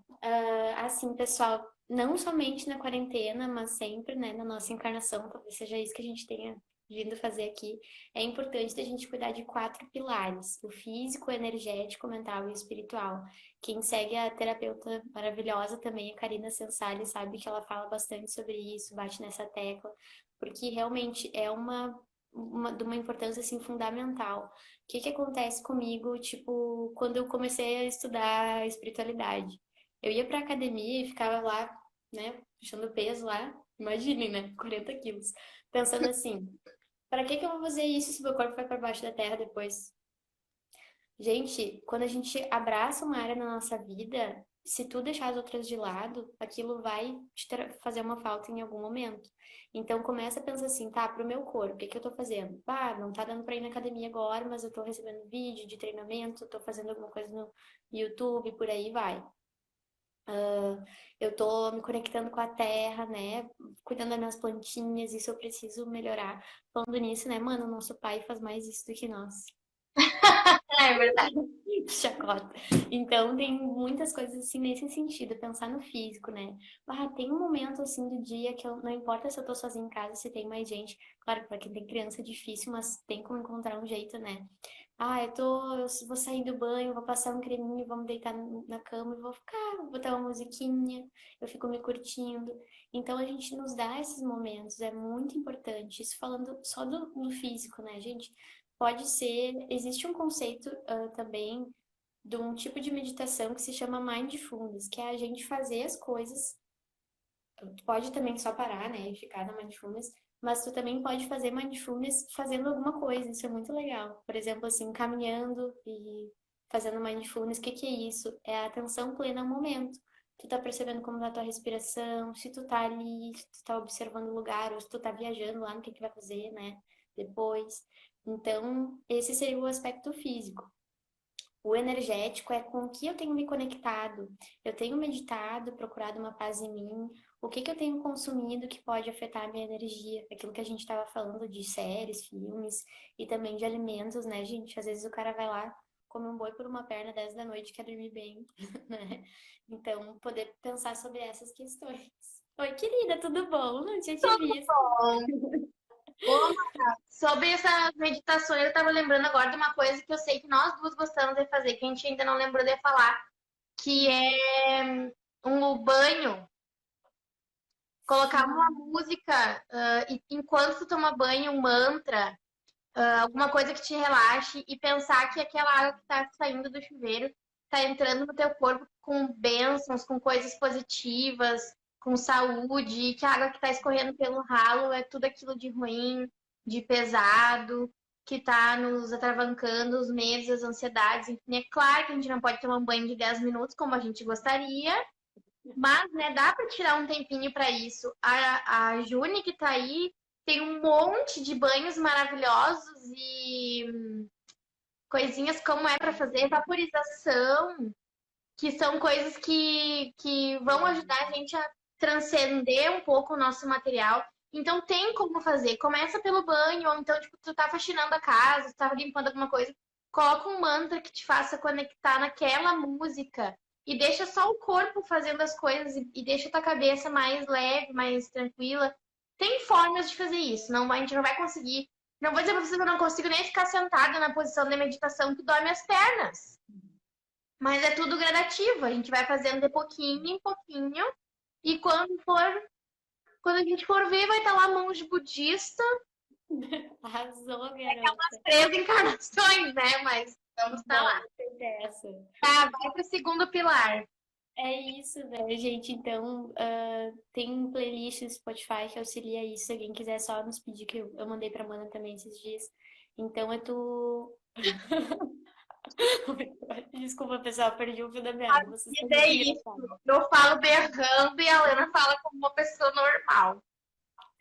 Assim, pessoal, não somente na quarentena, mas sempre, né, na nossa encarnação, talvez seja isso que a gente tenha vindo fazer aqui, é importante a gente cuidar de 4 pilares: o físico, o energético, o mental e o espiritual. Quem segue a terapeuta maravilhosa também, a Karina Sensali, sabe que ela fala bastante sobre isso, bate nessa tecla, porque realmente é de uma importância assim fundamental. O que que acontece comigo, tipo, quando eu comecei a estudar espiritualidade? Eu ia pra academia e ficava lá, né, puxando peso lá, imaginem, né, 40 quilos, pensando assim, para que que eu vou fazer isso se meu corpo vai para baixo da terra depois? Gente, quando a gente abraça uma área na nossa vida, se tu deixar as outras de lado, aquilo vai fazer uma falta em algum momento. Então começa a pensar assim, tá, pro meu corpo, o que que eu tô fazendo? Ah, não tá dando pra ir na academia agora, mas eu tô recebendo vídeo de treinamento, tô fazendo alguma coisa no YouTube, por aí vai. Eu tô me conectando com a terra, né? Cuidando das minhas plantinhas, isso eu preciso melhorar. Falando nisso, né, mano, nosso pai faz mais isso do que nós. É verdade. Chacota. Então, tem muitas coisas assim nesse sentido, pensar no físico, né? Ah, tem um momento assim do dia que eu, não importa se eu tô sozinha em casa, se tem mais gente. Claro que pra quem tem criança é difícil, mas tem como encontrar um jeito, né? Ah, eu vou sair do banho, vou passar um creminho, vamos deitar na cama e vou ficar, vou botar uma musiquinha, eu fico me curtindo. Então, a gente nos dá esses momentos, é muito importante. Isso falando só do físico, né, gente? Pode ser, existe um conceito também de um tipo de meditação que se chama mindfulness, que é a gente fazer as coisas. Tu pode também só parar, né, e ficar na mindfulness, mas tu também pode fazer mindfulness fazendo alguma coisa, isso é muito legal. Por exemplo, assim, caminhando e fazendo mindfulness, o que que é isso? É a atenção plena ao momento. Tu tá percebendo como tá a tua respiração, se tu tá ali, se tu tá observando o lugar, ou se tu tá viajando lá no que vai fazer, né, depois. Então, esse seria o aspecto físico. O energético é com o que eu tenho me conectado. Eu tenho meditado, procurado uma paz em mim. O que que eu tenho consumido que pode afetar a minha energia? Aquilo que a gente estava falando de séries, filmes e também de alimentos, né, gente? Às vezes o cara vai lá, come um boi por uma perna 10 da noite, quer dormir bem, né? Então, poder pensar sobre essas questões. Oi, querida, tudo bom? Não tinha te Tudo visto. bom. Ô, sobre essas meditações, eu tava lembrando agora de uma coisa que eu sei que nós duas gostamos de fazer, que a gente ainda não lembrou de falar, que é um banho. Colocar uma Sim. música e enquanto tu toma banho, um mantra, alguma coisa que te relaxe e pensar que aquela água que tá saindo do chuveiro tá entrando no teu corpo com bênçãos, com coisas positivas, com saúde, e que a água que tá escorrendo pelo ralo é tudo aquilo de ruim, de pesado, que tá nos atravancando os medos, as ansiedades. Enfim, é claro que a gente não pode tomar um banho de 10 minutos como a gente gostaria, mas, né, dá para tirar um tempinho para isso. A Juni, que tá aí, tem um monte de banhos maravilhosos e coisinhas como é para fazer vaporização, que são coisas que vão ajudar a gente a transcender um pouco o nosso material. Então tem como fazer. Começa pelo banho, ou então, tipo, tu tá faxinando a casa, tu tá limpando alguma coisa, coloca um mantra que te faça conectar naquela música e deixa só o corpo fazendo as coisas e deixa tua cabeça mais leve, mais tranquila. Tem formas de fazer isso. Não, a gente não vai conseguir. Não vou dizer pra você que eu não consigo nem ficar sentada na posição de meditação que dói minhas pernas. Mas é tudo gradativo, a gente vai fazendo de pouquinho em pouquinho. E quando a gente for ver, vai estar lá monge budista, Arrasou, garota. 3 encarnações, né? Mas vamos estar Não, lá. tem dessa. Tá, vai pro segundo pilar. É isso, né, gente? Então, tem um playlist no Spotify que auxilia isso. Se alguém quiser só nos pedir, que eu mandei pra Mana também esses dias. Então, é tu. Desculpa, pessoal, perdi o fio da meada. Vocês E estão muito é isso. engraçados. Eu falo berrando e a Lena fala como uma pessoa normal.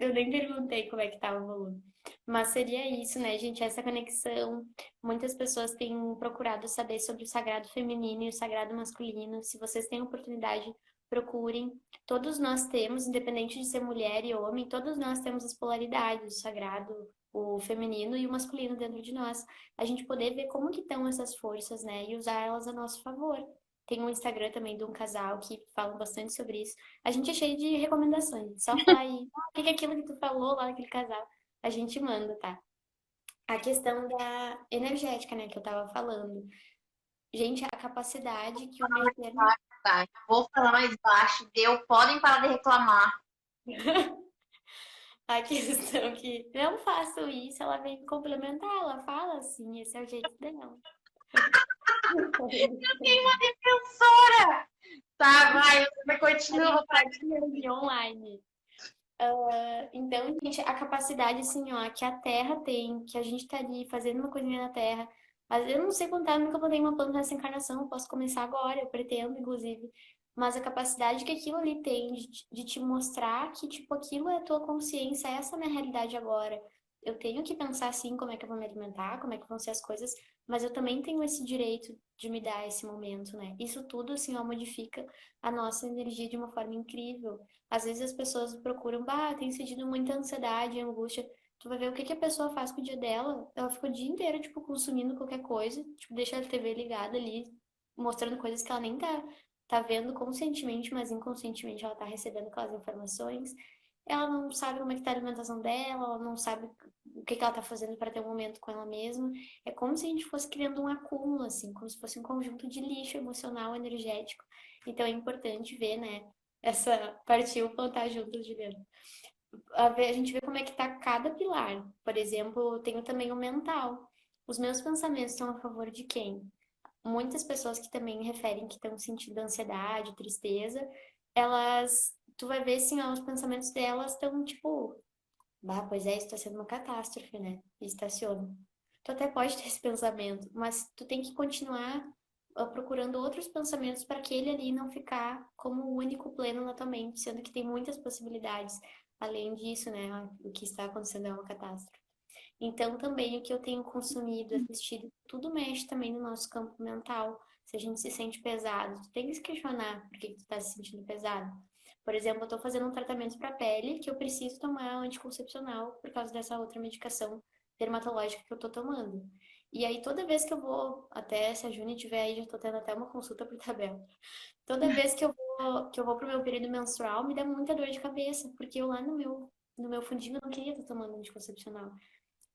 Eu nem perguntei como é que tava o volume. Mas seria isso, né, gente? Essa conexão. Muitas pessoas têm procurado saber sobre o sagrado feminino e o sagrado masculino. Se vocês têm oportunidade, procurem. Todos nós temos, independente de ser mulher e homem, todos nós temos as polaridades, o sagrado, o feminino e o masculino dentro de nós. A gente poder ver como que estão essas forças, né? E usar elas a nosso favor. Tem um Instagram também de um casal que falam bastante sobre isso. A gente é cheio de recomendações. Só falar aí, o que é aquilo que tu falou lá naquele casal? A gente manda, tá? A questão da energética, né, que eu tava falando. Gente, a capacidade que o Mercúrio. Tá, vou falar mais baixo, deu. Podem parar de reclamar. A questão que não faço isso, ela vem complementar, ela fala assim, esse é o jeito dela. Tem uma defensora! Tá, vai, você continua. E online. Então, gente, a capacidade, assim, ó, que a Terra tem, que a gente tá ali fazendo uma coisinha na Terra. Mas eu não sei contar, nunca plantei uma planta nessa encarnação, eu posso começar agora, eu pretendo, inclusive. Mas a capacidade que aquilo ali tem de te mostrar que, tipo, aquilo é a tua consciência, essa é a minha realidade agora. Eu tenho que pensar, assim, como é que eu vou me alimentar, como é que vão ser as coisas, mas eu também tenho esse direito de me dar esse momento, né? Isso tudo, assim, ó, modifica a nossa energia de uma forma incrível. Às vezes as pessoas procuram, tem sentido muita ansiedade, angústia. Tu vai ver o que que a pessoa faz com o dia dela. Ela fica o dia inteiro, tipo, consumindo qualquer coisa, tipo, deixa a TV ligada ali, mostrando coisas que ela nem tá vendo conscientemente, mas inconscientemente ela tá recebendo aquelas informações. Ela não sabe como é que tá a alimentação dela, ela não sabe o que que ela tá fazendo para ter um momento com ela mesma. É como se a gente fosse criando um acúmulo, assim, como se fosse um conjunto de lixo emocional, energético. Então é importante ver, né? Essa partiu plantar juntos, Juliana. A gente vê como é que tá cada pilar. Por exemplo, eu tenho também o mental. Os meus pensamentos estão a favor de quem? Muitas pessoas que também referem que estão sentindo ansiedade, tristeza, tu vai ver assim, ó, os pensamentos delas estão tipo, pois é, isso está sendo uma catástrofe, né? E estaciona. Tu até pode ter esse pensamento, mas tu tem que continuar procurando outros pensamentos para aquele ali não ficar como o único pleno na tua mente, sendo que tem muitas possibilidades. Além disso, né, o que está acontecendo é uma catástrofe. Então, também o que eu tenho consumido, assistido, tudo mexe também no nosso campo mental. Se a gente se sente pesado, tu tem que se questionar por que tu tá se sentindo pesado. Por exemplo, eu tô fazendo um tratamento para pele que eu preciso tomar anticoncepcional por causa dessa outra medicação dermatológica que eu tô tomando. E aí, toda vez que eu vou, até se a Juni tiver aí, já tô tendo até uma consulta por tabela. Toda vez que eu vou pro meu período menstrual, me dá muita dor de cabeça, porque eu lá no meu fundinho eu não queria estar tomando anticoncepcional.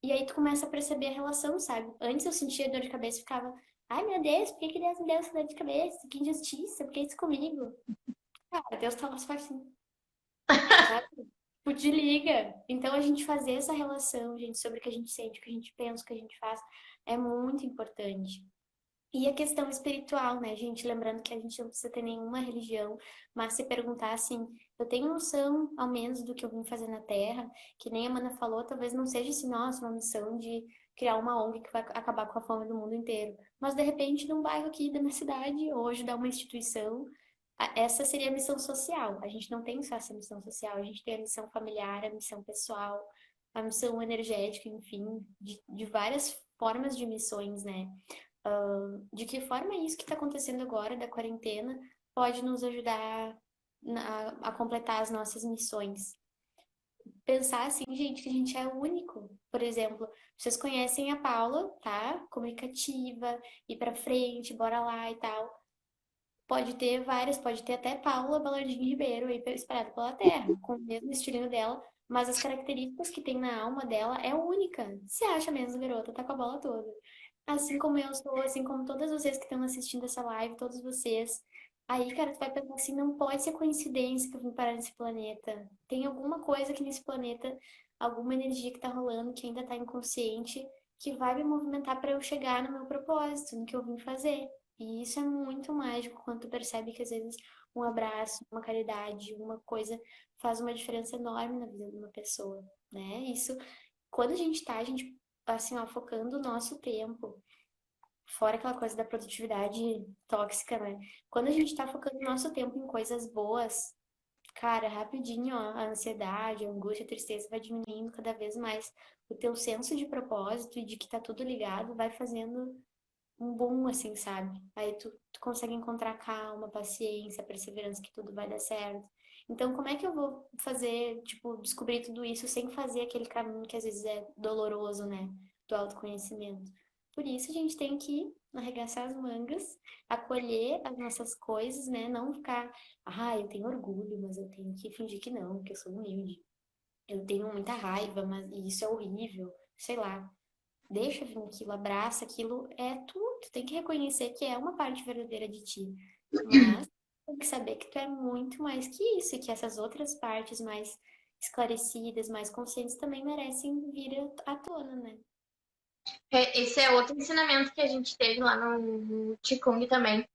E aí tu começa a perceber a relação, sabe? Antes eu sentia dor de cabeça e ficava, ai meu Deus, por que que Deus me deu essa dor de cabeça? Que injustiça, por que isso comigo? Cara, Deus tá lá só assim, sabe? Tipo, te liga. Então a gente fazer essa relação, gente, sobre o que a gente sente, o que a gente pensa, o que a gente faz, é muito importante. E a questão espiritual, né, gente? Lembrando que a gente não precisa ter nenhuma religião, mas se perguntar assim, eu tenho noção, ao menos, do que eu vim fazer na Terra, que nem a Mana falou, talvez não seja assim, nossa, uma missão de criar uma ONG que vai acabar com a fome do mundo inteiro. Mas, de repente, num bairro aqui da minha cidade, ou ajudar uma instituição, essa seria a missão social. A gente não tem só essa missão social, a gente tem a missão familiar, a missão pessoal, a missão energética, enfim, de várias formas de missões, né? De que forma isso que está acontecendo agora da quarentena pode nos ajudar a completar as nossas missões. Pensar assim, gente, que a gente é único. Por exemplo, vocês conhecem a Paula, tá? Comunicativa, ir pra frente, bora lá e tal. Pode ter várias, pode ter até Paula Balardim Ribeiro aí espalhada pela terra, com o mesmo estilinho dela, mas as características que tem na alma dela é única. Se acha mesmo, garota, tá com a bola toda. Assim como eu sou, assim como todas vocês que estão assistindo essa live, todos vocês. Aí, cara, tu vai pensar assim, não pode ser coincidência que eu vim parar nesse planeta. Tem alguma coisa aqui nesse planeta, alguma energia que tá rolando, que ainda tá inconsciente, que vai me movimentar para eu chegar no meu propósito, no que eu vim fazer. E isso é muito mágico quando tu percebe que às vezes um abraço, uma caridade, uma coisa faz uma diferença enorme na vida de uma pessoa, né? Isso, quando a gente assim, ó, focando o nosso tempo, fora aquela coisa da produtividade tóxica, né? Quando a gente tá focando o nosso tempo em coisas boas, cara, rapidinho, ó, a ansiedade, a angústia, a tristeza vai diminuindo cada vez mais. O teu senso de propósito e de que tá tudo ligado vai fazendo um boom, assim, sabe? Aí tu consegue encontrar calma, paciência, perseverança que tudo vai dar certo. Então, como é que eu vou fazer, tipo, descobrir tudo isso sem fazer aquele caminho que às vezes é doloroso, né? Do autoconhecimento. Por isso, a gente tem que arregaçar as mangas, acolher as nossas coisas, né? Não ficar, eu tenho orgulho, mas eu tenho que fingir que não, que eu sou humilde. eu tenho muita raiva, mas e isso é horrível, sei lá. Deixa vir aquilo, abraça aquilo, é tu. Tu tem que reconhecer que é uma parte verdadeira de ti. Mas tem que saber que tu é muito mais que isso, e que essas outras partes mais esclarecidas, mais conscientes também merecem vir à tona, né? Esse é outro ensinamento que a gente teve lá no Qigong também,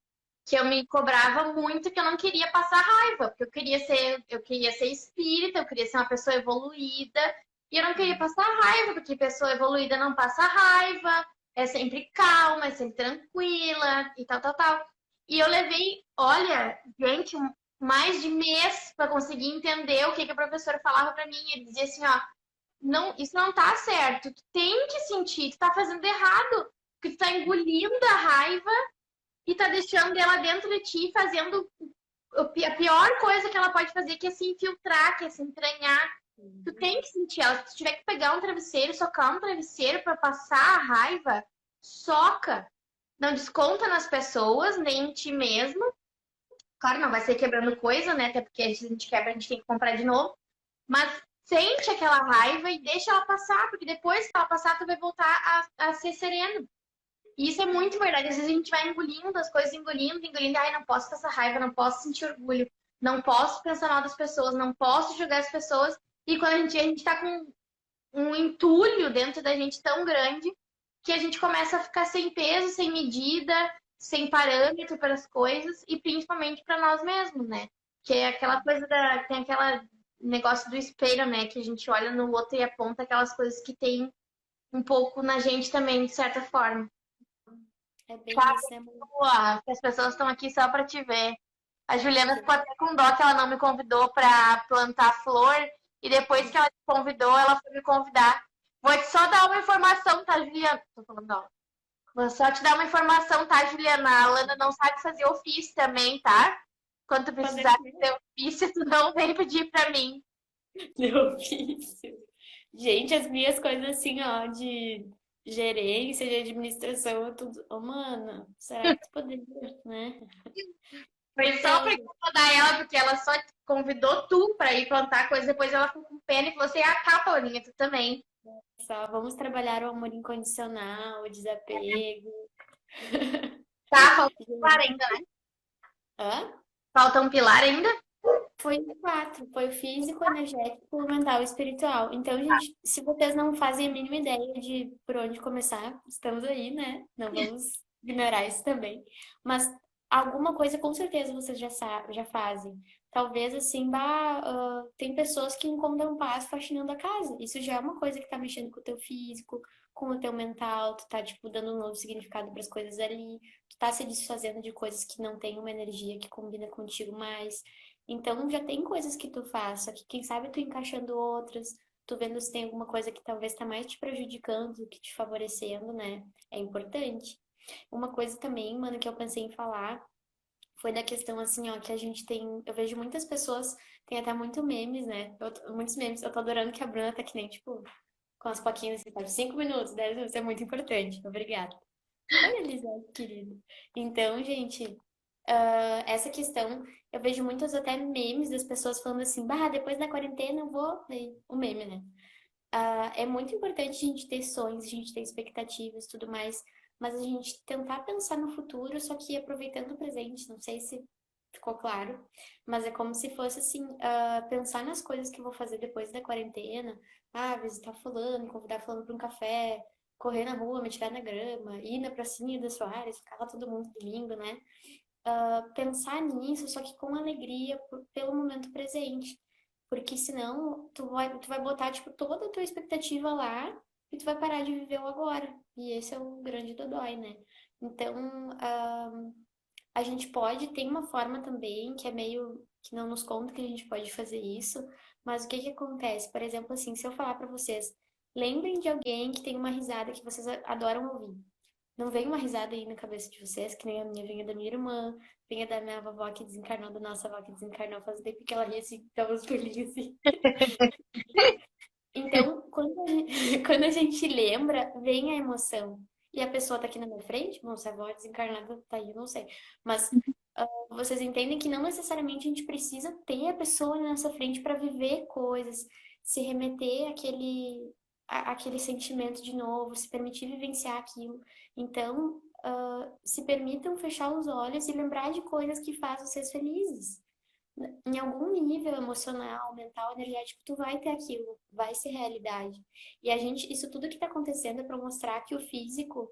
que eu me cobrava muito que eu não queria passar raiva, porque eu queria ser espírita, eu queria ser uma pessoa evoluída, e eu não queria passar raiva, porque pessoa evoluída não passa raiva, é sempre calma, é sempre tranquila e tal, tal, tal. E eu levei, olha, gente, mais de mês para conseguir entender o que que a professora falava para mim. Ele dizia assim, ó, não, isso não tá certo, tu tem que sentir, tu tá fazendo errado, porque tu tá engolindo a raiva e tá deixando ela dentro de ti, fazendo a pior coisa que ela pode fazer, que é se infiltrar, que é se entranhar. Tu tem que sentir ela. Se tu tiver que pegar um travesseiro, socar um travesseiro para passar a raiva, soca. Não desconta nas pessoas, nem em ti mesmo. Claro, não vai ser quebrando coisa, né? Até porque se a gente quebra, a gente tem que comprar de novo. Mas sente aquela raiva e deixa ela passar, porque depois que ela passar, tu vai voltar a ser sereno. E isso é muito verdade. Às vezes a gente vai engolindo as coisas, engolindo, engolindo. Ai, não posso passar raiva, não posso sentir orgulho, não posso pensar mal das pessoas, não posso julgar as pessoas. E quando a gente tá com um entulho dentro da gente tão grande que a gente começa a ficar sem peso, sem medida, sem parâmetro para as coisas e principalmente para nós mesmos, né? Que é aquela coisa tem aquela negócio do espelho, né? Que a gente olha no outro e aponta aquelas coisas que tem um pouco na gente também, de certa forma. É bem Tá, isso, né, mãe? boa, que as pessoas estão aqui só para te ver. A Juliana ficou até com dó que ela não me convidou para plantar flor e depois que ela me convidou, ela foi me convidar. Vou te só dar uma informação, tá, Juliana? Tô falando, ó. Vou só te dar uma informação, tá, Juliana? A Alana não sabe fazer ofício também, tá? Quando tu Fazer precisar fazer ofício, tu não vem pedir pra mim. meu ofício. Gente, as minhas coisas assim, ó, de gerência, de administração, é tudo. Ô, mano, será que tu poderia, né? Foi só pra incomodar ela, porque ela só te convidou tu pra ir plantar coisa, depois ela ficou com pena e falou assim, ah, tá, Paulinha, tu também. Só vamos trabalhar o amor incondicional, o desapego. Tá, falta um pilar ainda, né? Hã? Falta um pilar ainda? Foi quatro, foi o físico, energético, mental e espiritual. Então, gente, se vocês não fazem a mínima ideia de por onde começar, estamos aí, né? Não vamos ignorar isso também. Mas alguma coisa com certeza vocês já fazem. Talvez assim, tem pessoas que encontram paz faxinando a casa. Isso já é uma coisa que tá mexendo com o teu físico, com o teu mental, tu tá, tipo, dando um novo significado para as coisas ali, tu tá se desfazendo de coisas que não têm uma energia que combina contigo mais. Então já tem coisas que tu faz, só que quem sabe tu encaixando outras, tu vendo se tem alguma coisa que talvez tá mais te prejudicando do que te favorecendo, né? É importante. Uma coisa também, mano, que eu pensei em falar foi da questão assim, ó, que a gente tem. Eu vejo muitas pessoas, tem até muito memes, né? Muitos memes. Eu tô adorando que a Bruna tá que nem, tipo, com as plaquinhas assim, sabe? 5 minutos, 10 minutos, é muito importante. Obrigada. Olha, Elisete, querida. Então, gente, essa questão, eu vejo muitos até memes das pessoas falando assim, bah, depois da quarentena eu vou. O meme, né? É muito importante a gente ter sonhos, a gente ter expectativas e tudo mais, mas a gente tentar pensar no futuro, só que aproveitando o presente. Não sei se ficou claro, mas é como se fosse assim, pensar nas coisas que eu vou fazer depois da quarentena, visitar fulano, convidar fulano para um café, correr na rua, me tirar na grama, ir na pracinha da Soares, ficar lá todo mundo domingo, né? Pensar nisso, só que com alegria pelo momento presente. Porque senão tu vai botar tipo, toda a tua expectativa lá e tu vai parar de viver o agora. E esse é o grande dodói, né? Então, a gente pode, tem uma forma também que é meio que não nos conta que a gente pode fazer isso, mas o que que acontece? Por exemplo, assim, se eu falar pra vocês, lembrem de alguém que tem uma risada que vocês adoram ouvir. Não vem uma risada aí na cabeça de vocês, que nem a minha vinha da minha irmã, vinha da minha vovó que desencarnou, da nossa avó que desencarnou, faz tempo que ela ria assim, dava uns pulinhos assim. Então, quando a gente lembra, vem a emoção. E a pessoa tá aqui na minha frente, bom, se a avó desencarnada tá aí, eu não sei. Mas vocês entendem que não necessariamente a gente precisa ter a pessoa na nossa frente para viver coisas, se remeter àquele sentimento de novo, se permitir vivenciar aquilo. Então, se permitam fechar os olhos e lembrar de coisas que fazem vocês felizes. Em algum nível emocional, mental, energético, tu vai ter aquilo, vai ser realidade. E isso tudo que tá acontecendo é para mostrar que o físico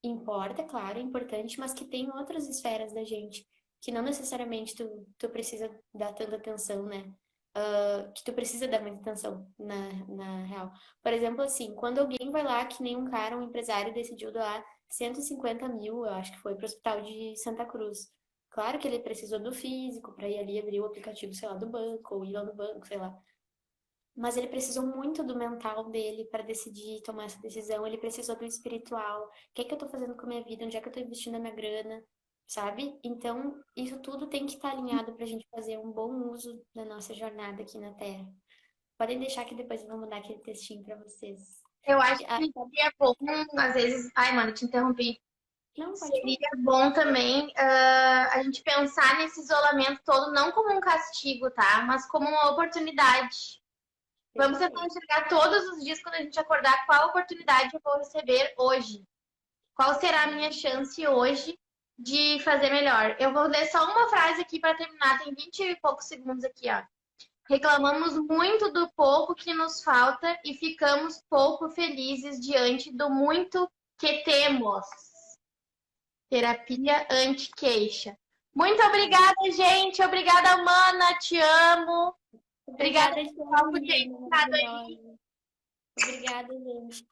importa, claro, é importante, mas que tem outras esferas da gente, que não necessariamente tu precisa dar tanta atenção, né? Que tu precisa dar muita atenção na real. Por exemplo, assim, quando alguém vai lá, que nem um cara, um empresário decidiu doar 150 mil, eu acho que foi, para o hospital de Santa Cruz. Claro que ele precisou do físico para ir ali abrir o aplicativo, sei lá, do banco, ou ir lá no banco, sei lá. Mas ele precisou muito do mental dele para decidir tomar essa decisão. Ele precisou do espiritual. O que é que eu tô fazendo com a minha vida? Onde é que eu tô investindo a minha grana? Sabe? Então, isso tudo tem que estar alinhado pra gente fazer um bom uso da nossa jornada aqui na Terra. Podem deixar que depois eu vou mandar aquele textinho pra vocês. Eu acho que Ah, seria bom, às vezes. Ai, mano, te interrompi. não, pode falar. Seria bom também a gente pensar nesse isolamento todo não como um castigo, tá? Mas como uma oportunidade. Vamos tentar enxergar todos os dias quando a gente acordar qual oportunidade eu vou receber hoje. Qual será a minha chance hoje de fazer melhor? Eu vou ler só uma frase aqui para terminar, tem 20 e poucos segundos aqui, ó. Reclamamos muito do pouco que nos falta e ficamos pouco felizes diante do muito que temos. Terapia anti-queixa. Muito obrigada, gente. Obrigada, Mana. Te amo. Obrigada, pessoal, por ter estado aí. Obrigada, gente.